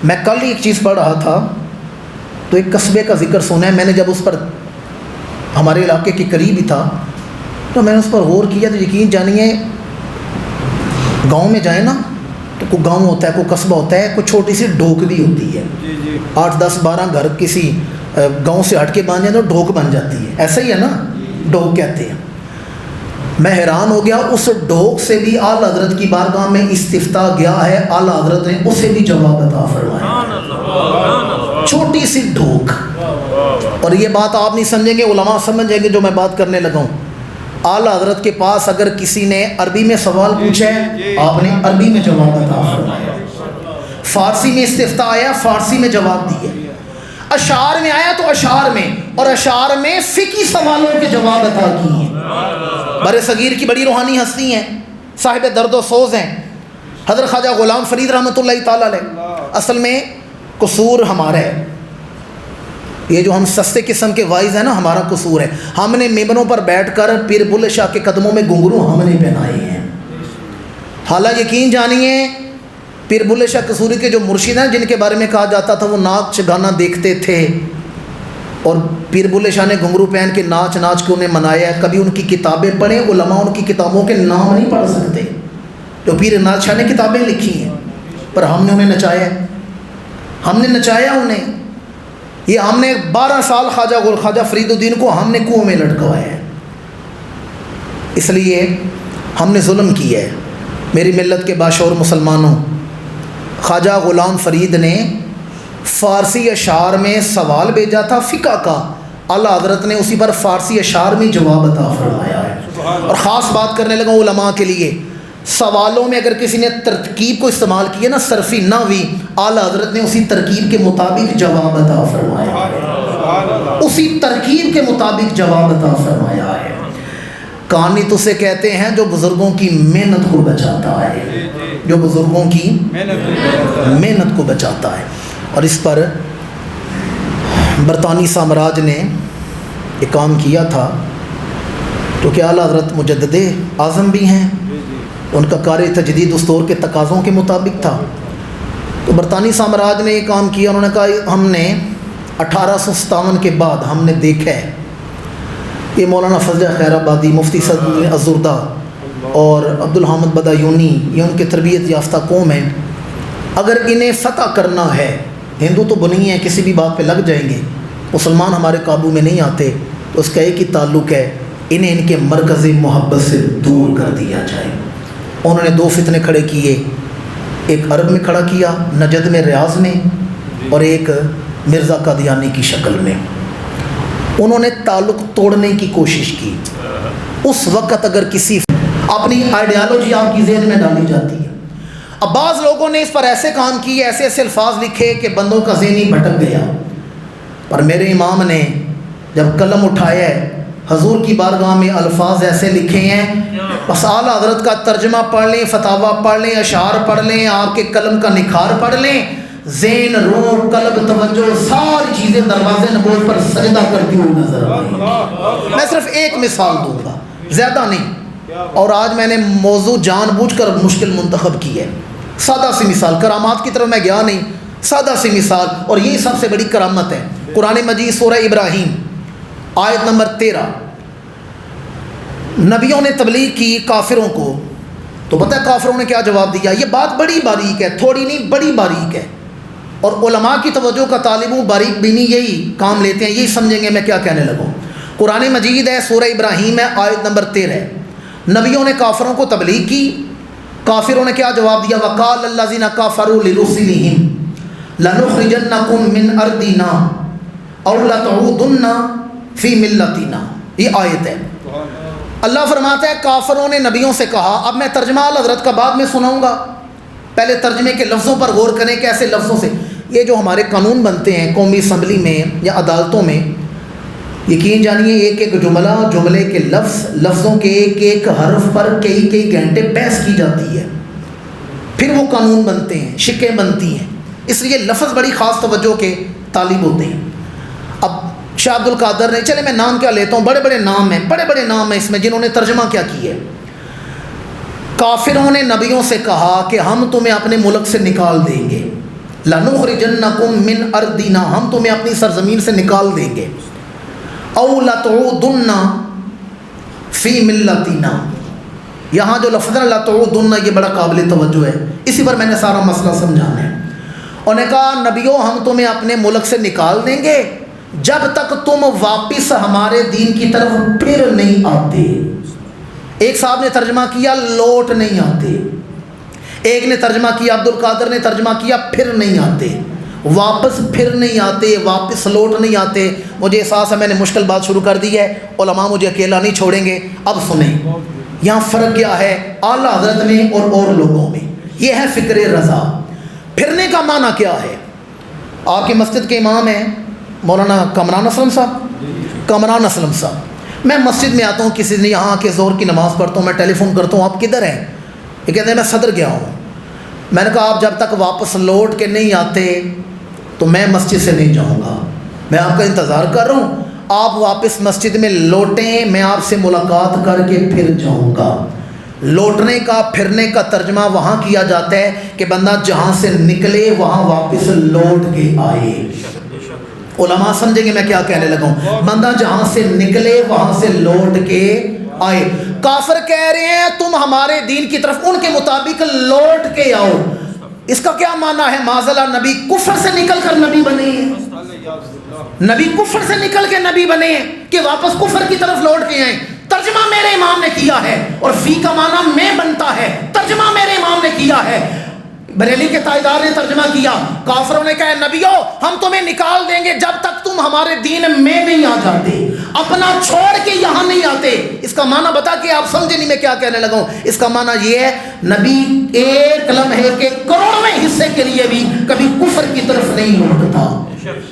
میں کل ایک چیز پڑھ رہا تھا تو ایک قصبے کا ذکر سنا ہے. میں نے جب اس پر، ہمارے علاقے کے قریب ہی تھا، تو میں نے اس پر غور کیا تو یقین جانیے گاؤں میں جائیں نا تو کوئی گاؤں ہوتا ہے، کوئی قصبہ ہوتا ہے، کوئی چھوٹی سی ڈھوک بھی ہوتی ہے. 8 10 12 گھر کسی گاؤں سے ہٹ کے بن جائیں تو ڈھوک بن جاتی ہے. ایسا ہی ہے نا، ڈھوک کہتے ہیں. میں حیران ہو گیا، اس ڈھوک سے بھی اعلیٰ حضرت کی بارگاہ میں استفتاء گیا ہے، اعلیٰ حضرت نے اسے بھی جواب عطا فرمایا. چھوٹی سی ڈھوک. اور یہ بات آپ نہیں سمجھیں گے، علماء سمجھیں گے جو میں بات کرنے لگا ہوں. اعلیٰ حضرت کے پاس اگر کسی نے عربی میں سوال پوچھا ہے، آپ نے عربی میں جواب عطا فرمایا. فارسی میں استفتاء آیا، فارسی میں جواب دیے. اشعار میں آیا تو اشعار میں، اور اشعار میں فقہی سوالوں کے جواب عطا کیے ہیں. بر صغیر کی بڑی روحانی ہستی ہیں، صاحب درد و سوز ہیں، حضرت خواجہ غلام فرید رحمۃ اللہ تعالیٰ علیہ. اصل میں قصور ہمارا ہے، یہ جو ہم سستے قسم کے وائز ہیں نا، ہمارا قصور ہے. ہم نے ممبروں پر بیٹھ کر پیر بلے شاہ کے قدموں میں گھنگرو ہم نے پہنائے ہیں. حالانکہ یقین جانیے پیر بلے شاہ قصوری کے جو مرشد ہیں، جن کے بارے میں کہا جاتا تھا وہ ناچ گانا دیکھتے تھے، اور پیر بلے شاہ نے گھنگرو پہن کے ناچ کے انہیں منایا ہے. کبھی ان کی کتابیں پڑھیں، علماء ان کی کتابوں کے نام نہیں پڑھ سکتے جو پیر ناز شاہ نے کتابیں لکھی ہیں، پر ہم نے انہیں نچایا ہے، ہم نے نچایا انہیں. یہ ہم نے 12 سال خواجہ فرید الدین کو ہم نے کنویں میں لٹکوایا ہے. اس لیے ہم نے ظلم کیا ہے. میری ملت کے باشعور مسلمانوں، خواجہ غلام فرید نے فارسی اشعار میں سوال بھیجا تھا فقہ کا، اعلیٰ حضرت نے اسی پر فارسی اشعار میں جواب عطا فرمایا ہے. اور خاص بات کرنے لگا علماء کے لیے، سوالوں میں اگر کسی نے ترکیب کو استعمال کیا نا، صرفی نحوی، اعلیٰ حضرت نے اسی ترکیب کے مطابق جواب عطا فرمایا ہے، اسی ترکیب کے مطابق جواب عطا فرمایا ہے. کہانی تو اسے کہتے ہیں جو بزرگوں کی محنت کو بچاتا ہے، جو بزرگوں کی محنت کو بچاتا ہے. اور اس پر برطانوی سامراج نے ایک کام کیا تھا، تو کہ اعلیٰ حضرت مجدد اعظم بھی ہیں، ان کا کار تجدید دستور کے تقاضوں کے مطابق تھا. تو برطانوی سامراج نے یہ کام کیا، انہوں نے کہا ہم نے 1857 کے بعد ہم نے دیکھا ہے یہ مولانا فضل خیر آبادی، مفتی سعد الزردہ اور عبدالحامد بدایونی، یہ ان کے تربیت یافتہ قوم ہیں. اگر انہیں فتح کرنا ہے، ہندو تو بنی ہیں، کسی بھی بات پہ لگ جائیں گے، مسلمان ہمارے قابو میں نہیں آتے. تو اس کا ایک ہی تعلق ہے انہیں ان کے مرکز محبت سے دور کر دیا جائے۔ انہوں نے 2 فتنے کھڑے کیے، ایک عرب میں کھڑا کیا نجد میں ریاض میں، اور ایک مرزا قادیانی کی شکل میں۔ انہوں نے تعلق توڑنے کی کوشش کی۔ اس وقت اگر کسی اپنی آئیڈیالوجی آپ کی ذہن میں ڈالی جاتی ہے، اب بعض لوگوں نے اس پر ایسے کام کیے، ایسے ایسے الفاظ لکھے کہ بندوں کا ذہن ہی بھٹک گیا، پر میرے امام نے جب قلم اٹھایا ہے حضور کی بارگاہ میں الفاظ ایسے لکھے ہیں، بس اعلیٰ حضرت کا ترجمہ پڑھ لیں، فتاویٰ پڑھ لیں، اشعار پڑھ لیں، آپ کے قلم کا نکھار پڑھ لیں، ذہن، روح، قلب، توجہ، ساری چیزیں دروازے نبوت پر سجدہ کرتی ہوئی نظر آئیں۔ میں صرف ایک مثال دوں گا، زیادہ نہیں، اور آج میں نے موضوع جان بوجھ کر مشکل منتخب کی ہے۔ سادہ سی مثال، کرامات کی طرف میں گیا نہیں، سادہ سی مثال، اور یہی سب سے بڑی کرامت ہے۔ قرآن مجید سورہ ابراہیم آیت نمبر 13، نبیوں نے تبلیغ کی کافروں کو، تو پتہ ہے کافروں نے کیا جواب دیا؟ یہ بات بڑی باریک ہے، تھوڑی نہیں، بڑی باریک ہے، اور علماء کی توجہ کا طالب ہوں، باریک بینی یہی کام لیتے ہیں، یہی سمجھیں گے میں کیا کہنے لگوں۔ قرآن مجید ہے، سورہ ابراہیم ہے، آیت نمبر 13، نبیوں نے کافروں کو تبلیغ کی، کافروں نے کیا جواب دیا؟ وَقَالَ الَّذِينَ كَفَرُوا لِرُسُلِهِمْ لَنُخْرِجَنَّكُم مِّنْ أَرْضِنَا أَوْ لَتَعُودُنَّ فِي مِلَّتِنَا۔ یہ آیت ہے۔ اللہ فرماتا ہے کافروں نے نبیوں سے کہا، اب میں ترجمہ حضرت کا بعد میں سناؤں گا، پہلے ترجمے کے لفظوں پر غور کریں، کیسے لفظوں سے یہ جو ہمارے قانون بنتے ہیں قومی اسمبلی میں یا عدالتوں میں، یقین جانیے ایک ایک جملہ، جملے کے لفظوں کے ایک ایک حرف پر کئی کئی گھنٹے بحث کی جاتی ہے، پھر وہ قانون بنتے ہیں، شکیں بنتی ہیں، اس لیے لفظ بڑی خاص توجہ کے طالب ہوتے ہیں۔ اب شاہ عبد القادر نے، چلے میں نام کیا لیتا ہوں، بڑے بڑے نام ہیں اس میں جنہوں نے ترجمہ کیا ہے۔ کافروں نے نبیوں سے کہا کہ ہم تمہیں اپنے ملک سے نکال دیں گے، لَنُخْرِجَنَّكُم مِّنْ أَرْضِنَا، ہم تمہیں اپنی سرزمین سے نکال دیں گے، أَوْ لَتَعُودُنَّ فِي مِلَّتِنَا، یہاں جو لفظ ہے لَتَعُودُنَّ یہ بڑا قابل توجہ ہے، اسی پر میں نے سارا مسئلہ سمجھانا ہے۔ انہوں نے کہا نبیوں ہم تمہیں اپنے ملک سے نکال دیں گے جب تک تم واپس ہمارے دین کی طرف پھر نہیں آتے۔ ایک صاحب نے ترجمہ کیا لوٹ نہیں آتے، ایک نے ترجمہ کیا، عبد القادر نے ترجمہ کیا پھر نہیں آتے، واپس پھر نہیں آتے، واپس لوٹ نہیں آتے۔ مجھے احساس ہے میں نے مشکل بات شروع کر دی ہے، علماء مجھے اکیلا نہیں چھوڑیں گے۔ اب سنیں یہاں فرق کیا ہے اعلیٰ حضرت میں اور لوگوں میں، یہ ہے فکر رضا۔ پھرنے کا معنی کیا ہے؟ آپ کی مسجد کے امام ہیں مولانا کامران اسلم صاحب، میں مسجد میں آتا ہوں، کسی دن یہاں کے ظہر کی نماز پڑھتا ہوں، میں ٹیلی فون کرتا ہوں آپ کدھر ہیں؟ یہ کہتے ہیں میں صدر گیا ہوں۔ میں نے کہا آپ جب تک واپس لوٹ کے نہیں آتے تو میں مسجد سے نہیں جاؤں گا، میں آپ کا انتظار کر رہا ہوں، آپ واپس مسجد میں لوٹیں، میں آپ سے ملاقات کر کے پھر جاؤں گا۔ لوٹنے کا، پھرنے کا ترجمہ وہاں کیا جاتا ہے کہ بندہ جہاں سے نکلے وہاں واپس لوٹ کے آئے۔ علماء سمجھیں گے میں کیا کہنے لگا ہوں، بندہ جہاں سے نکلے وہاں سے لوٹ کے آئے۔ کافر کہہ رہے ہیں تم ہمارے دین کی طرف ان کے مطابق لوٹ کے آؤ، اس کا کیا معنی ہے؟ معاذاللہ نبی کفر سے نکل کر نبی بنے ہیں، نبی کفر سے نکل کے نبی بنے ہیں کہ واپس کفر کی طرف لوٹ کے آئیں۔ ترجمہ میرے امام نے کیا ہے، اور فی کا معنی میں بنتا ہے، ترجمہ میرے امام نے کیا ہے۔ بریلی کے تائیدار نے ترجمہ کیا، کافروں نے کہا نبیوں ہم تمہیں نکال دیں گے جب تک تم ہمارے دین میں نہیں آ جاتے، اپنا چھوڑ کے یہاں نہیں آتے۔ اس کا معنی بتا کہ آپ سمجھے نہیں میں کیا کہنے لگا ہوں؟ اس کا معنی یہ ہے نبی ایک لمحے کے کروڑویں حصے کے لیے بھی کبھی کفر کی طرف نہیں لوٹتا۔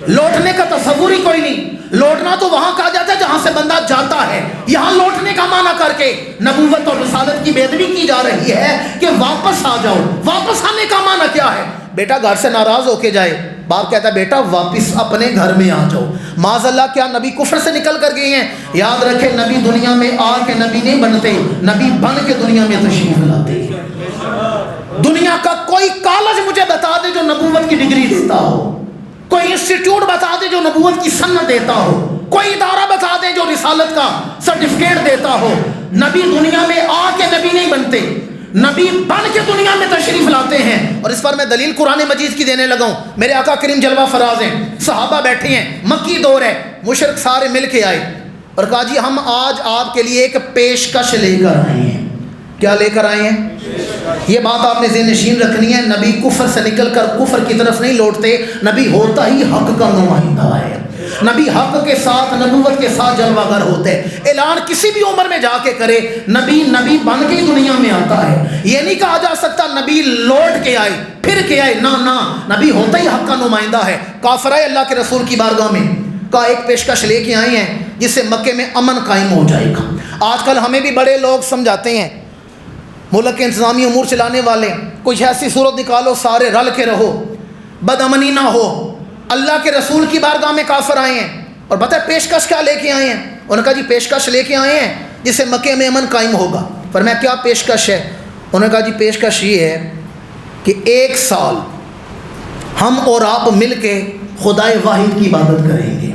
لوٹنے کا تصور ہی کوئی نہیں، لوٹنا تو وہاں کہا جاتا ہے جہاں سے بندہ جاتا ہے، یہاں لوٹنے کا معنی کر کے نبوت اور رسالت کی بے ادبی کی جا رہی ہے کہ واپس آ جاؤ۔ واپس آنے کا معنی کیا ہے؟ بیٹا گھر سے ناراض ہو کے جائے، باپ کہتا ہے بیٹا واپس اپنے گھر میں آ جاؤ۔ معاذ اللہ کیا نبی کفر سے نکل کر گئے ہیں؟ یاد رکھے نبی دنیا میں آ کے نبی نہیں بنتے، نبی بن کے دنیا میں تشریف لاتے۔ دنیا کا کوئی کالج مجھے بتا دے جو نبوت کی ڈگری دیتا ہو، کوئی انسٹیٹیوٹ بتا دے جو نبوت کی سند دیتا ہو، کوئی ادارہ بتا دے جو رسالت کا سرٹیفکیٹ دیتا ہو۔ نبی دنیا میں آ کے نبی نہیں بنتے، نبی بن کے دنیا میں تشریف لاتے ہیں۔ اور اس پر میں دلیل قرآن مجید کی دینے لگا ہوں۔ میرے آقا کریم جلوہ فراز ہیں، صحابہ بیٹھے ہیں، مکی دور ہے، مشرک سارے مل کے آئے، اور کہا جی ہم آج آپ کے لیے ایک پیشکش لے کر آئے ہیں. کیا لے کر آئے ہیں؟ یہ بات آپ نے ذہن نشین رکھنی ہے. نبی کفر سے نکل کر کفر کی طرف نہیں لوٹتے. نبی ہوتا ہی حق کا نمائندہ ہے. نبی حق کے ساتھ نبوت کے ساتھ جلوہ گر ہوتے ہیں. اعلان کسی بھی عمر میں جا کے کرے نبی بن کے دنیا میں آتا ہے. یہ نہیں کہا جا سکتا نبی لوٹ کے آئے پھر کے آئے. نہ نبی ہوتا ہی حق کا نمائندہ ہے. کافر آئے اللہ کے رسول کی بارگاہ میں کا ایک پیشکش لے کے آئے ہیں جس سے مکے میں امن قائم ہو جائے گا. آج کل ہمیں بھی بڑے لوگ سمجھاتے ہیں ملک کے انتظامی امور چلانے والے کچھ ایسی صورت نکالو سارے رل کے رہو بد امنی نہ ہو. اللہ کے رسول کی بارگاہ میں کافر آئے ہیں اور بتائیں پیشکش کیا لے کے آئے ہیں. انہوں نے کہا جی پیشکش لے کے آئے ہیں جس سے مکے میں امن قائم ہوگا. فرمایا کیا پیشکش ہے؟ انہوں نے کہا جی پیشکش یہ ہے کہ 1 سال ہم اور آپ مل کے خدائے واحد کی عبادت کریں گے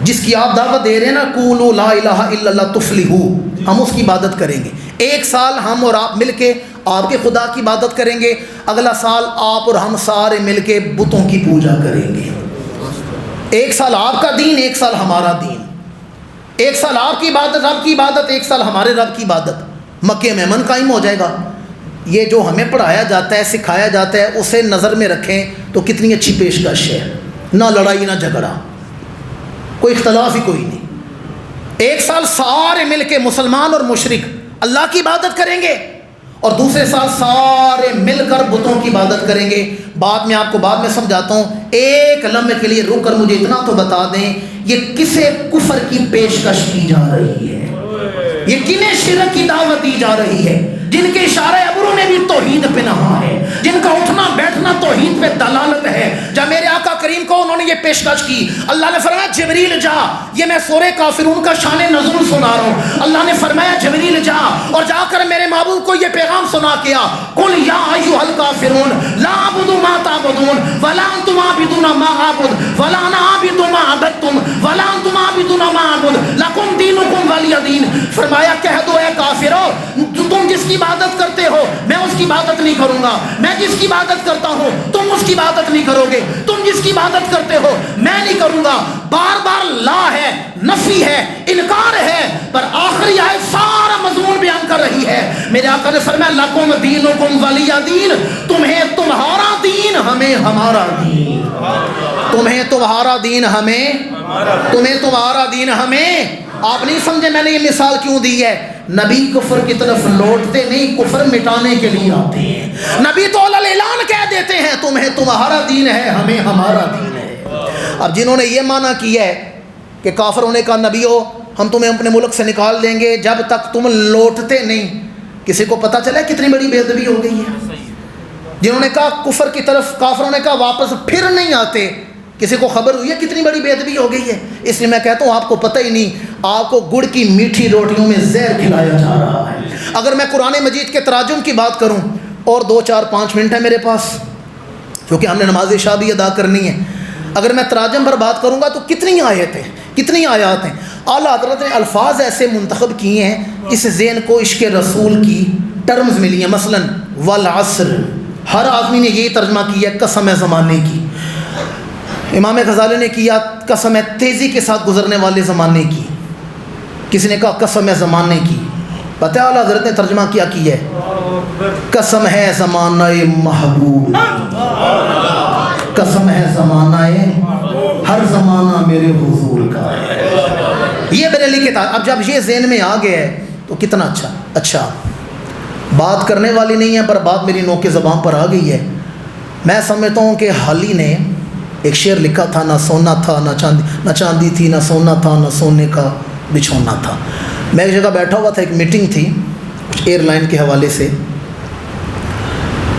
جس کی آپ دعوت دے رہے ہیں نا قولوا لا الہ الا اللہ تفلحوا. ہم اس کی عبادت کریں گے. 1 سال ہم اور آپ مل کے آپ کے خدا کی عبادت کریں گے. اگلا سال آپ اور ہم سارے مل کے بتوں کی پوجا کریں گے. 1 سال آپ کا دین 1 سال ہمارا دین. 1 سال آپ کی عبادت رب کی عبادت 1 سال ہمارے رب کی عبادت. مکے میں امن قائم ہو جائے گا. یہ جو ہمیں پڑھایا جاتا ہے سکھایا جاتا ہے اسے نظر میں رکھیں تو کتنی اچھی پیشکش ہے. نہ لڑائی نہ جھگڑا کوئی اختلاف ہی کوئی نہیں. 1 سال سارے مل کے مسلمان اور مشرک اللہ کی عبادت کریں گے اور دوسرے سال سارے مل کر بتوں کی عبادت کریں گے. بعد میں آپ کو بعد میں سمجھاتا ہوں. ایک لمحے کے لیے رک کر مجھے اتنا تو بتا دیں یہ کسے کفر کی پیشکش کی جا رہی ہے؟ یہ کنہیں شرک کی دعوت دی جا رہی ہے؟ جن کے اشارہ ابرو میں بھی توحید پہ نہا ہے, جن کا اٹھنا بیٹھنا توحید پہ دلالت ہے. جب میرے آقا کریم کو انہوں نے یہ پیشکش کی, اللہ نے فرمایا جبریل جا. یہ میں سورہ کافرون کا شان نزول سنا رہا ہوں. اللہ نے فرمایا جبریل جا اور جا کر میرے محبوب کو یہ پیغام سنا کیا قل یا ایھا الکافرون لا اعبد ما تعبدون ولا انتم عابدون ما اعبد ولا انا عابد ما عبدتم ولا انتم عابدون ما اعبد لکم دینکم ولی دین. فرمایا کہہ دو اے کافرو تم جس کی عبادت کرتے ہو میں اس کی عبادت نہیں کروں گا, میں جس کی عبادت کرتا ہوں تم اس کی عبادت نہیں کرو گے, تم جس کی عبادت کرتے ہو میں نہیں کروں گا. بار بار لا ہے, نفی ہے, انکار ہے, پر آخری آیت سارا مضمون بیان کر رہی ہے. میرے آقا نے فرمایا لکم دینکم ولی دین. تمہیں تمہارا دین ہمیں ہمارا دین. تمہیں تمہارا دین ہمیں تمہیں تمہارا دین ہمیں. آپ نہیں سمجھے میں نے یہ مثال کیوں دی ہے؟ نبی کفر کی طرف لوٹتے نہیں, کفر مٹانے کے لیے آتے ہیں. نبی تو اعلان کہہ دیتے ہیں تمہیں تمہارا دین ہے ہمیں ہمارا دین ہے. اب جنہوں نے یہ معنی کیا ہے کہ کافر ہونے کا نبی ہو ہم تمہیں اپنے ملک سے نکال دیں گے جب تک تم لوٹتے نہیں, کسی کو پتہ چلا کتنی بڑی بے ادبی ہو گئی ہے. جنہوں نے کہا کفر کی طرف کافروں نے کہا واپس پھر نہیں آتے, کسی کو خبر ہوئی ہے کتنی بڑی بے ادبی ہو گئی ہے. اس لیے میں کہتا ہوں آپ کو پتہ ہی نہیں, آپ کو گڑ کی میٹھی روٹیوں میں زہر کھلایا جا رہا ہے. اگر میں قرآن مجید کے تراجم کی بات کروں اور 2 4 5 منٹ ہے میرے پاس کیونکہ ہم نے نماز عشاء بھی ادا کرنی ہے. اگر میں تراجم پر بات کروں گا تو کتنی آیتیں کتنی آیات ہیں. اعلیٰ حضرت نے الفاظ ایسے منتخب کیے ہیں جس ذہن کو عشق رسول کی ٹرمز ملی ہیں. مثلا والعصر, ہر آدمی نے یہی ترجمہ کیا ہے قسم زمانے کی. امام غزالی نے کیا قسم ہے تیزی کے ساتھ گزرنے والے زمانے کی. کسی نے کہا قسم ہے زمانے کی. پتہ اعلیٰ حضرت نے ترجمہ کیا ہے قسم ہے زمانہ محبوب, قسم ہے زمانہ ہر زمانہ میرے حضور کا ہے. یہ بریلی کے تحت اب جب یہ ذہن میں آ گیا ہے تو کتنا اچھا بات کرنے والی نہیں ہے پر بات میری نوک زبان پر آ گئی ہے. میں سمجھتا ہوں کہ حالی نے ایک شعر لکھا تھا, نہ سونا تھا نہ چاندی تھی, نہ سونا تھا نہ سونے کا بچھونا تھا. میں ایک جگہ بیٹھا ہوا تھا, ایک میٹنگ تھی کچھ ایئر لائن کے حوالے سے,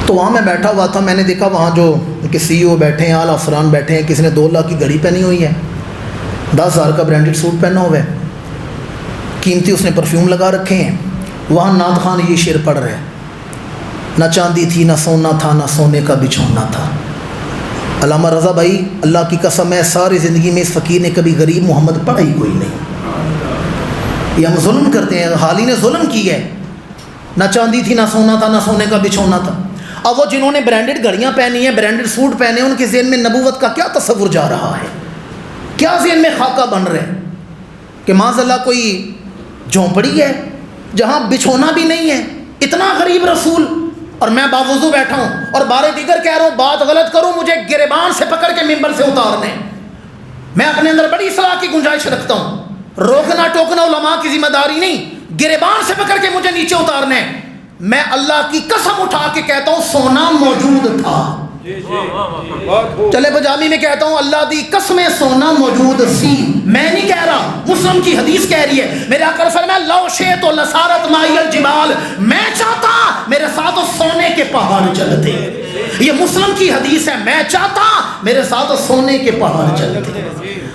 تو وہاں میں بیٹھا ہوا تھا. میں نے دیکھا وہاں جو کہ سی او بیٹھے ہیں, اعلیٰ افسران بیٹھے ہیں, کسی نے 2 لاکھ کی گھڑی پہنی ہوئی ہے, 10,000 کا برانڈڈ سوٹ پہنا ہوا ہے, قیمتی اس نے پرفیوم لگا رکھے ہیں. وہاں نعت خان یہ شعر پڑھ رہے ہیں نہ چاندی تھی نہ سونا تھا نہ سونے کا بچھونا تھا. علامہ رضا بھائی اللہ کی قسم ہے ساری زندگی میں اس فقیر نے کبھی غریب محمد پڑھا ہی کوئی نہیں. یہ ہم ظلم کرتے ہیں, حالی نے ظلم کی ہے. نہ چاندی تھی نہ سونا تھا نہ سونے کا بچھونا تھا. اب وہ جنہوں نے برانڈڈ گھڑیاں پہنی ہیں, برانڈڈ سوٹ پہنے ہیں, ان کے ذہن میں نبوت کا کیا تصور جا رہا ہے, کیا ذہن میں خاکہ بن رہے ہیں. کہ معاذ اللہ کوئی جھونپڑی ہے جہاں بچھونا بھی نہیں ہے، اتنا غریب رسول، اور میں باوضو بیٹھا ہوں اور بار دیگر کہہ رہا ہوں بات غلط کروں مجھے گریبان سے پکڑ کے ممبر سے اتارنے، میں اپنے اندر بڑی اصلاح کی گنجائش رکھتا ہوں، روکنا ٹوکنا علماء کی ذمہ داری نہیں، گریبان سے پکڑ کے مجھے نیچے اتارنے، میں اللہ کی قسم اٹھا کے کہتا ہوں سونا موجود تھا، چلے پنجابی میں کہتا ہوں اللہ دی قسمیں سونا موجود سی، میں نہیں کہہ رہا، مسلم کی حدیث کہہ رہی ہے، میرے آقا نے فرمایا لو شئت لصارت معی الجبال، میں چاہتا میرے ساتھ سونے کے پہاڑ چلتے، یہ مسلم کی حدیث ہے، میں چاہتا میرے ساتھ سونے کے پہاڑ چلتے،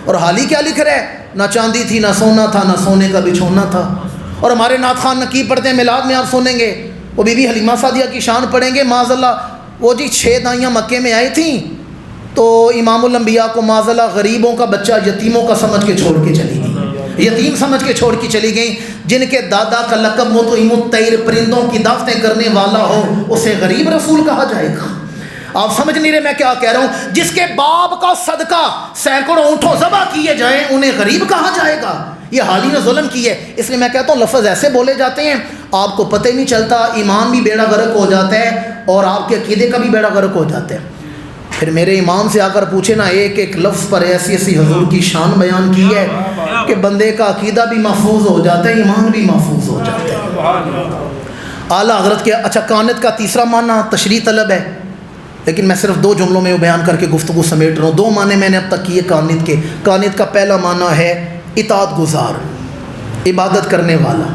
اور حال ہی کیا لکھ رہے نہ چاندی تھی نہ سونا تھا نہ سونے کا بچھونا تھا، اور ہمارے نعت خان نقیب پڑھتے ہیں میلاد میں آپ سنیں گے وہ بی بی حلیمہ سعدیہ کی شان پڑھیں گے، معاذ اللہ وہ جی 6 دائیاں مکے میں آئی تھیں تو امام الانبیاء کو معاذ اللہ غریبوں کا بچہ یتیموں کا سمجھ کے چھوڑ کے چلی گئی، یتیم سمجھ کے چھوڑ کے چلی گئیں، جن کے دادا کا لقب مطعم الطیر پرندوں کی دعوتیں کرنے والا ہو اسے غریب رسول کہا جائے گا؟ آپ سمجھ نہیں رہے میں کیا کہہ رہا ہوں؟ جس کے باپ کا صدقہ سینکڑوں اونٹوں ذبح کیے جائیں انہیں غریب کہا جائے گا؟ یہ حال ہی نے ظلم کی ہے، اس لیے میں کہتا ہوں لفظ ایسے بولے جاتے ہیں آپ کو پتہ ہی نہیں چلتا، ایمان بھی بیڑا غرق ہو جاتا ہے اور آپ کے عقیدے کا بھی بیڑا غرق ہو جاتا ہے۔ پھر میرے امام سے آ کر پوچھے نا ایک ایک لفظ پر ایسی ایسی حضور کی شان بیان کی ہے کہ بندے کا عقیدہ بھی محفوظ ہو جاتا ہے، ایمان بھی محفوظ ہو جاتا ہے۔ اعلیٰ حضرت کے اچھا کانت کا تیسرا معنی تشریح طلب ہے، لیکن میں صرف 2 جملوں میں بیان کر کے گفتگو سمیٹ رہا ہوں، 2 معنی میں نے اب تک کیے کانت کے۔ کانت کا پہلا معنی ہے اطاعت گزار، عبادت کرنے والا۔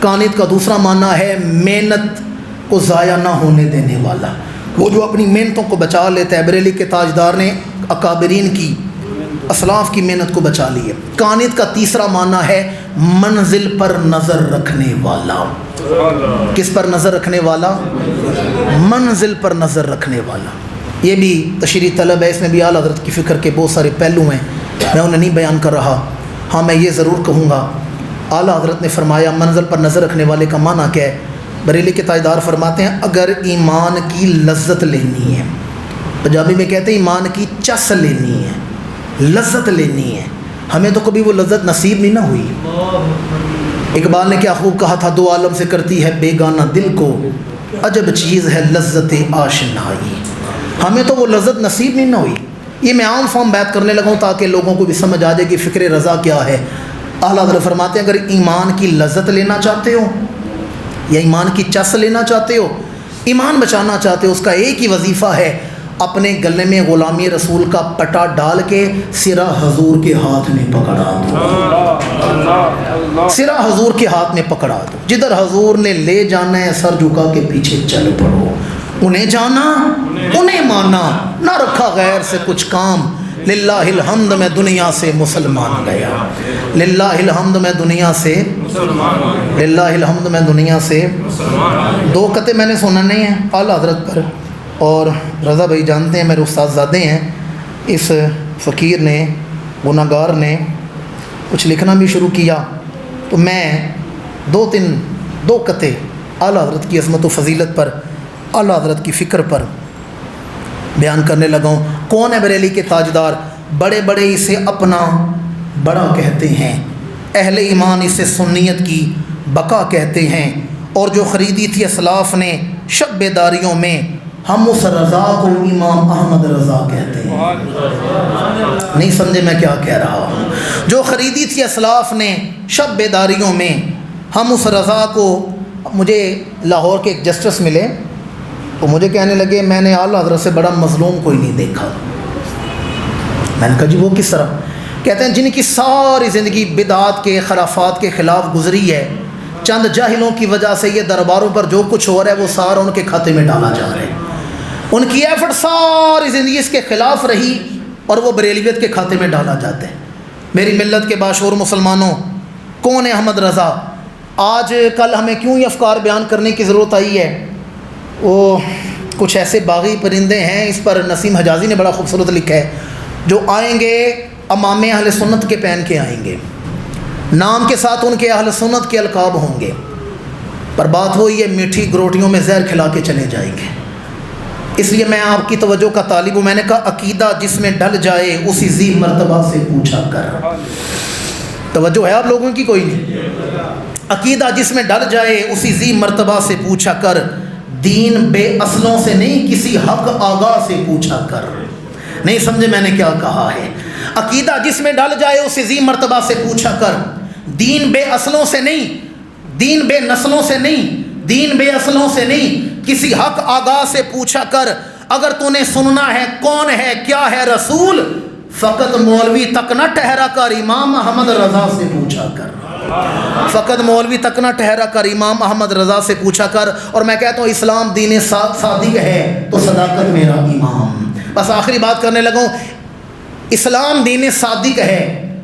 کانت کا دوسرا معنی ہے محنت کو ضائع نہ ہونے دینے والا، وہ جو اپنی محنتوں کو بچا لیتا ہے۔ بریلی کے تاجدار نے اکابرین کی اسلاف کی محنت کو بچا لی ہے۔ کانت کا تیسرا معنی ہے منزل پر نظر رکھنے والا۔ کس پر نظر رکھنے والا؟ منزل پر نظر رکھنے والا۔ یہ بھی تشریح طلب ہے، اس میں بھی اعلیٰ حضرت کی فکر کے بہت سارے پہلو ہیں، میں انہیں نہیں بیان کر رہا۔ ہاں میں یہ ضرور کہوں گا اعلیٰ حضرت نے فرمایا منزل پر نظر رکھنے والے کا معنی کیا ہے؟ بریلی کے تاجدار فرماتے ہیں اگر ایمان کی لذت لینی ہے، پنجابی میں کہتے ہیں ایمان کی چس لینی ہے، لذت لینی ہے، ہمیں تو کبھی وہ لذت نصیب نہیں نہ ہوئی۔ اقبال نے کیا خوب کہا تھا، 2 عالم سے کرتی ہے بیگانہ دل کو، عجب چیز ہے لذت آشنائی، ہمیں تو وہ لذت نصیب نہیں نہ ہوئی۔ یہ میں عام فارم بیت کرنے لگا ہوں تاکہ لوگوں کو بھی سمجھ آ جائے کہ فکر رضا کیا ہے۔ اعلیٰ حضرت فرماتے ہیں اگر ایمان کی لذت لینا چاہتے ہو یا ایمان کی چس لینا چاہتے ہو، ایمان بچانا چاہتے ہو، اس کا ایک ہی وظیفہ ہے اپنے گلے میں غلامی رسول کا پٹا ڈال کے سرا حضور کے ہاتھ میں پکڑا دو، سرا حضور کے ہاتھ میں پکڑا دو، جدھر حضور نے لے جانا ہے سر جھکا کے پیچھے چل پڑو، انہیں جانا انہیں مانا، نہ رکھا غیر سے کچھ کام، للہ الحمد میں دنیا سے مسلمان گیا، للہ الحمد میں دنیا سے، للہ الحمد میں دنیا سے۔ 2 قطعے میں نے سنا نہیں ہیں اعلیٰ حضرت پر، اور رضا بھائی جانتے ہیں میرے استاد زادے ہیں، اس فقیر نے گناہ گار نے کچھ لکھنا بھی شروع کیا تو میں 2 قطعے اعلیٰ حضرت کی عظمت و فضیلت پر، اعلیٰ حضرت کی فکر پر بیان کرنے لگا ہوں۔ کون ہے بریلی کے تاجدار؟ بڑے بڑے اسے اپنا بڑا کہتے ہیں، اہل ایمان اسے سنیت کی بقا کہتے ہیں، اور جو خریدی تھی اسلاف نے شب بیداریوں میں، ہم اس رضا کو امام احمد رضا کہتے ہیں۔ نہیں سمجھے میں کیا کہہ رہا ہوں؟ جو خریدی تھی اسلاف نے شب بیداریوں میں، ہم اس رضا کو۔ مجھے لاہور کے ایک جسٹس ملے تو مجھے کہنے لگے میں نے اعلیٰ حضرت سے بڑا مظلوم کوئی نہیں دیکھا۔ میں نے کہا جی وہ کس طرح؟ کہتے ہیں جن کی ساری زندگی بدعات کے خرافات کے خلاف گزری ہے، چند جاہلوں کی وجہ سے یہ درباروں پر جو کچھ ہو رہا ہے وہ سارا ان کے کھاتے میں ڈالا جا رہا ہے، ان کی ایفرٹ ساری زندگی اس کے خلاف رہی اور وہ بریلویت کے کھاتے میں ڈالا جاتا ہے۔ میری ملت کے باشعور مسلمانوں، کون ہے احمد رضا؟ آج کل ہمیں کیوں یہ افکار بیان کرنے کی ضرورت آئی ہے؟ وہ کچھ ایسے باغی پرندے ہیں، اس پر نسیم حجازی نے بڑا خوبصورت لکھا ہے، جو آئیں گے امام اہل سنت کے پہن کے آئیں گے، نام کے ساتھ ان کے اہل سنت کے القاب ہوں گے، پر بات وہی ہے میٹھی گروٹیوں میں زہر کھلا کے چلے جائیں گے۔ اس لیے میں آپ کی توجہ کا طالب ہوں، میں نے کہا عقیدہ جس میں ڈل جائے اسی ذی مرتبہ سے پوچھا کر، توجہ ہے آپ لوگوں کی کوئی نہیں؟ عقیدہ جس میں ڈل جائے اسی ذی مرتبہ سے پوچھا کر، دین بے اصلوں سے نہیں کسی حق آگاہ سے پوچھا کر۔ نہیں سمجھے میں نے کیا کہا ہے؟ عقیدہ جس میں ڈل جائے اسی ذی مرتبہ سے پوچھا کر، دین بے اصلوں سے نہیں، دین بے نسلوں سے نہیں، دین بے اصلوں سے نہیں، کسی حق آگاہ سے پوچھا کر۔ اگر تو نے سننا ہے کون ہے کیا ہے رسول، فقط مولوی تک نہ ٹھہرا کر امام احمد رضا سے پوچھا کر۔ فقط مولوی تک نہ ٹھہرا کر امام احمد رضا سے پوچھا کر۔ اور میں کہتا ہوں اسلام دین صادق ہے تو صداقت میرا امام۔ بس آخری بات کرنے لگا ہوں، اسلام دین صادق ہے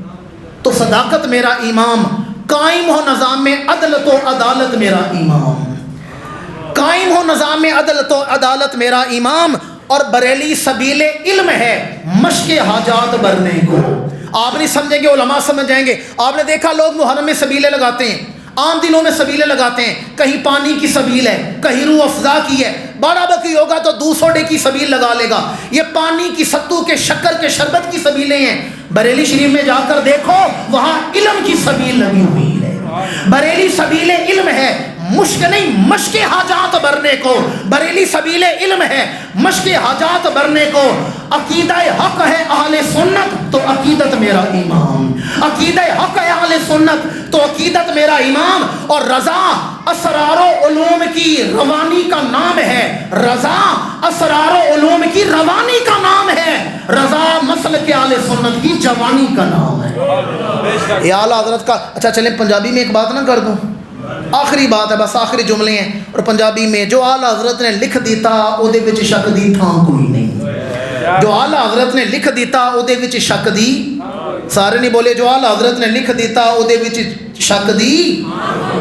تو صداقت میرا امام، قائم ہو نظام میں عدل و عدالت میرا امام، قائم ہو نظام میں عدل و عدالت میرا امام۔ اور بریلی سبیل علم ہے مشق حاجات بھرنے کو۔ آپ نہیں سمجھیں گے، علماء سمجھ جائیں گے۔ آپ نے دیکھا لوگ محرم میں سبیلیں لگاتے ہیں، عام دنوں میں سبیلیں لگاتے ہیں، کہیں پانی کی سبیل ہے، کہیں روح افزا کی ہے، بڑا بکی ہوگا تو 200 ڈے کی سبیل لگا لے گا۔ یہ پانی کی، ستو کے، شکر کے، شربت کی سبیلیں ہیں۔ بریلی شریف میں جا کر دیکھو وہاں علم کی سبیل لگی ہوئی ہے۔ بریلی سبیل علم ہے، مشق نہیں مشق حاجات بھرنے کو۔ بریلی سبیل علم ہے مشق حاجات بھرنے کو۔ عقیدہ حق ہے اہل سنت تو عقیدت میرا امام، عقیدہ حق ہے اہل سنت تو عقیدت میرا امام۔ اور رضا اسرار و علوم کی روانی کا نام ہے، رضا اسرار و علوم کی روانی کا نام ہے، رضا مسلک اہل سنت کی جوانی کا نام ہے۔ یہ اعلیٰ حضرت کا۔ اچھا چلیں پنجابی میں ایک بات نہ کر دوں، آخری بات ہے، بس آخری جملے ہیں۔ اور پنجابی میں جو اعلیٰ حضرت نے لکھ دیتا او دے وچ شک دی تھاں کوئی نہیں۔ جو اعلیٰ حضرت نے لکھ دیتا او دے وچ شک دی، سارے نہیں بولے، جو اعلیٰ حضرت نے لکھ دیتا او دے وچ شک دی۔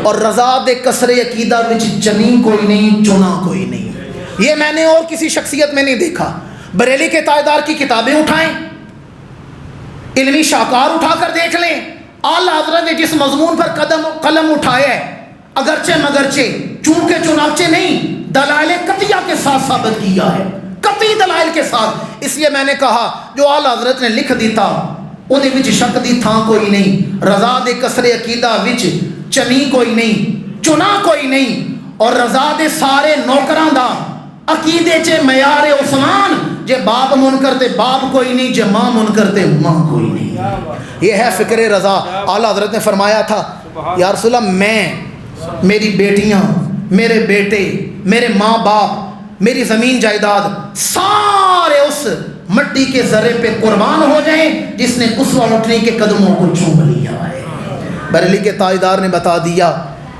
اور رضا دے کسر عقیدہ وچ چنی کوئی نہیں، چنا کوئی نہیں۔ یہ میں نے اور کسی شخصیت میں نہیں دیکھا۔ بریلی کے تاجدار کی کتابیں اٹھائیں، علمی شاہکار اٹھا کر دیکھ لیں، اعلیٰ حضرت نے جس مضمون پر قلم اٹھایا ہے، اگرچہ مگرچہ چونکہ چنانچہ نہیں، دلائل قطعیہ کے ساتھ ثابت کیا ہے، قطعی دلائل کے ساتھ۔ اس لیے میں نے کہا جو اعلیٰ حضرت نے لکھ دیتا اودے وچ شک دی تھاں کوئی نہیں، رضا دے کسر عقیدہ وچ چنی کوئی نہیں، چنا کوئی نہیں۔ اور رضا دے سارے نوکراں دا عقیدے چ معیار عثمان، جے باپ منکر تے باپ کوئی نہیں، جے ماں منکر تے ماں کوئی نہیں۔ یہ ہے فکر رضا۔ اعلیٰ حضرت نے فرمایا تھا یا رسول اللہ، میں، میری بیٹیاں، میرے بیٹے، میرے ماں باپ، میری زمین جائیداد سارے اس مٹی کے ذرے پہ قربان ہو جائیں جس نے قصوہ اٹھنے کے قدموں کو چوم لیا ہے۔ بریلی کے تاجدار نے بتا دیا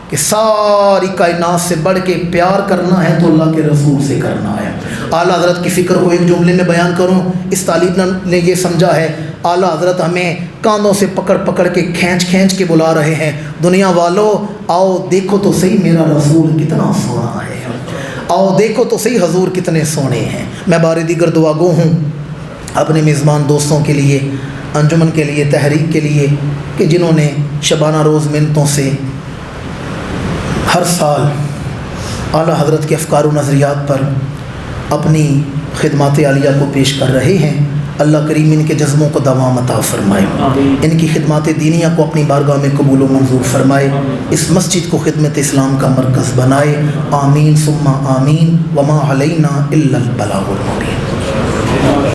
کہ ساری کائنات سے بڑھ کے پیار کرنا ہے تو اللہ کے رسول سے کرنا ہے۔ اعلیٰ حضرت کی فکر کو ایک جملے میں بیان کروں، اس طالب نے یہ سمجھا ہے، اعلیٰ حضرت ہمیں کاندھوں سے پکڑ پکڑ کے کھینچ کھینچ کے بلا رہے ہیں، دنیا والوں آؤ دیکھو تو صحیح میرا رسول کتنا سونا ہے، آؤ دیکھو تو صحیح حضور کتنے سونے ہیں۔ میں بار دیگر دعا گو ہوں اپنے میزبان دوستوں کے لیے، انجمن کے لیے، تحریک کے لیے، کہ جنہوں نے شبانہ روز منتوں سے ہر سال اعلیٰ حضرت کے افکار و نظریات پر اپنی خدمات عالیہ کو پیش کر رہے ہیں۔ اللہ کریم ان کے جذبوں کو دوام عطا فرمائے، ان کی خدمات دینیہ کو اپنی بارگاہ میں قبول و منظور فرمائے، اس مسجد کو خدمت اسلام کا مرکز بنائے۔ آمین ثم آمین، وما علینا الا البلاغ المبین۔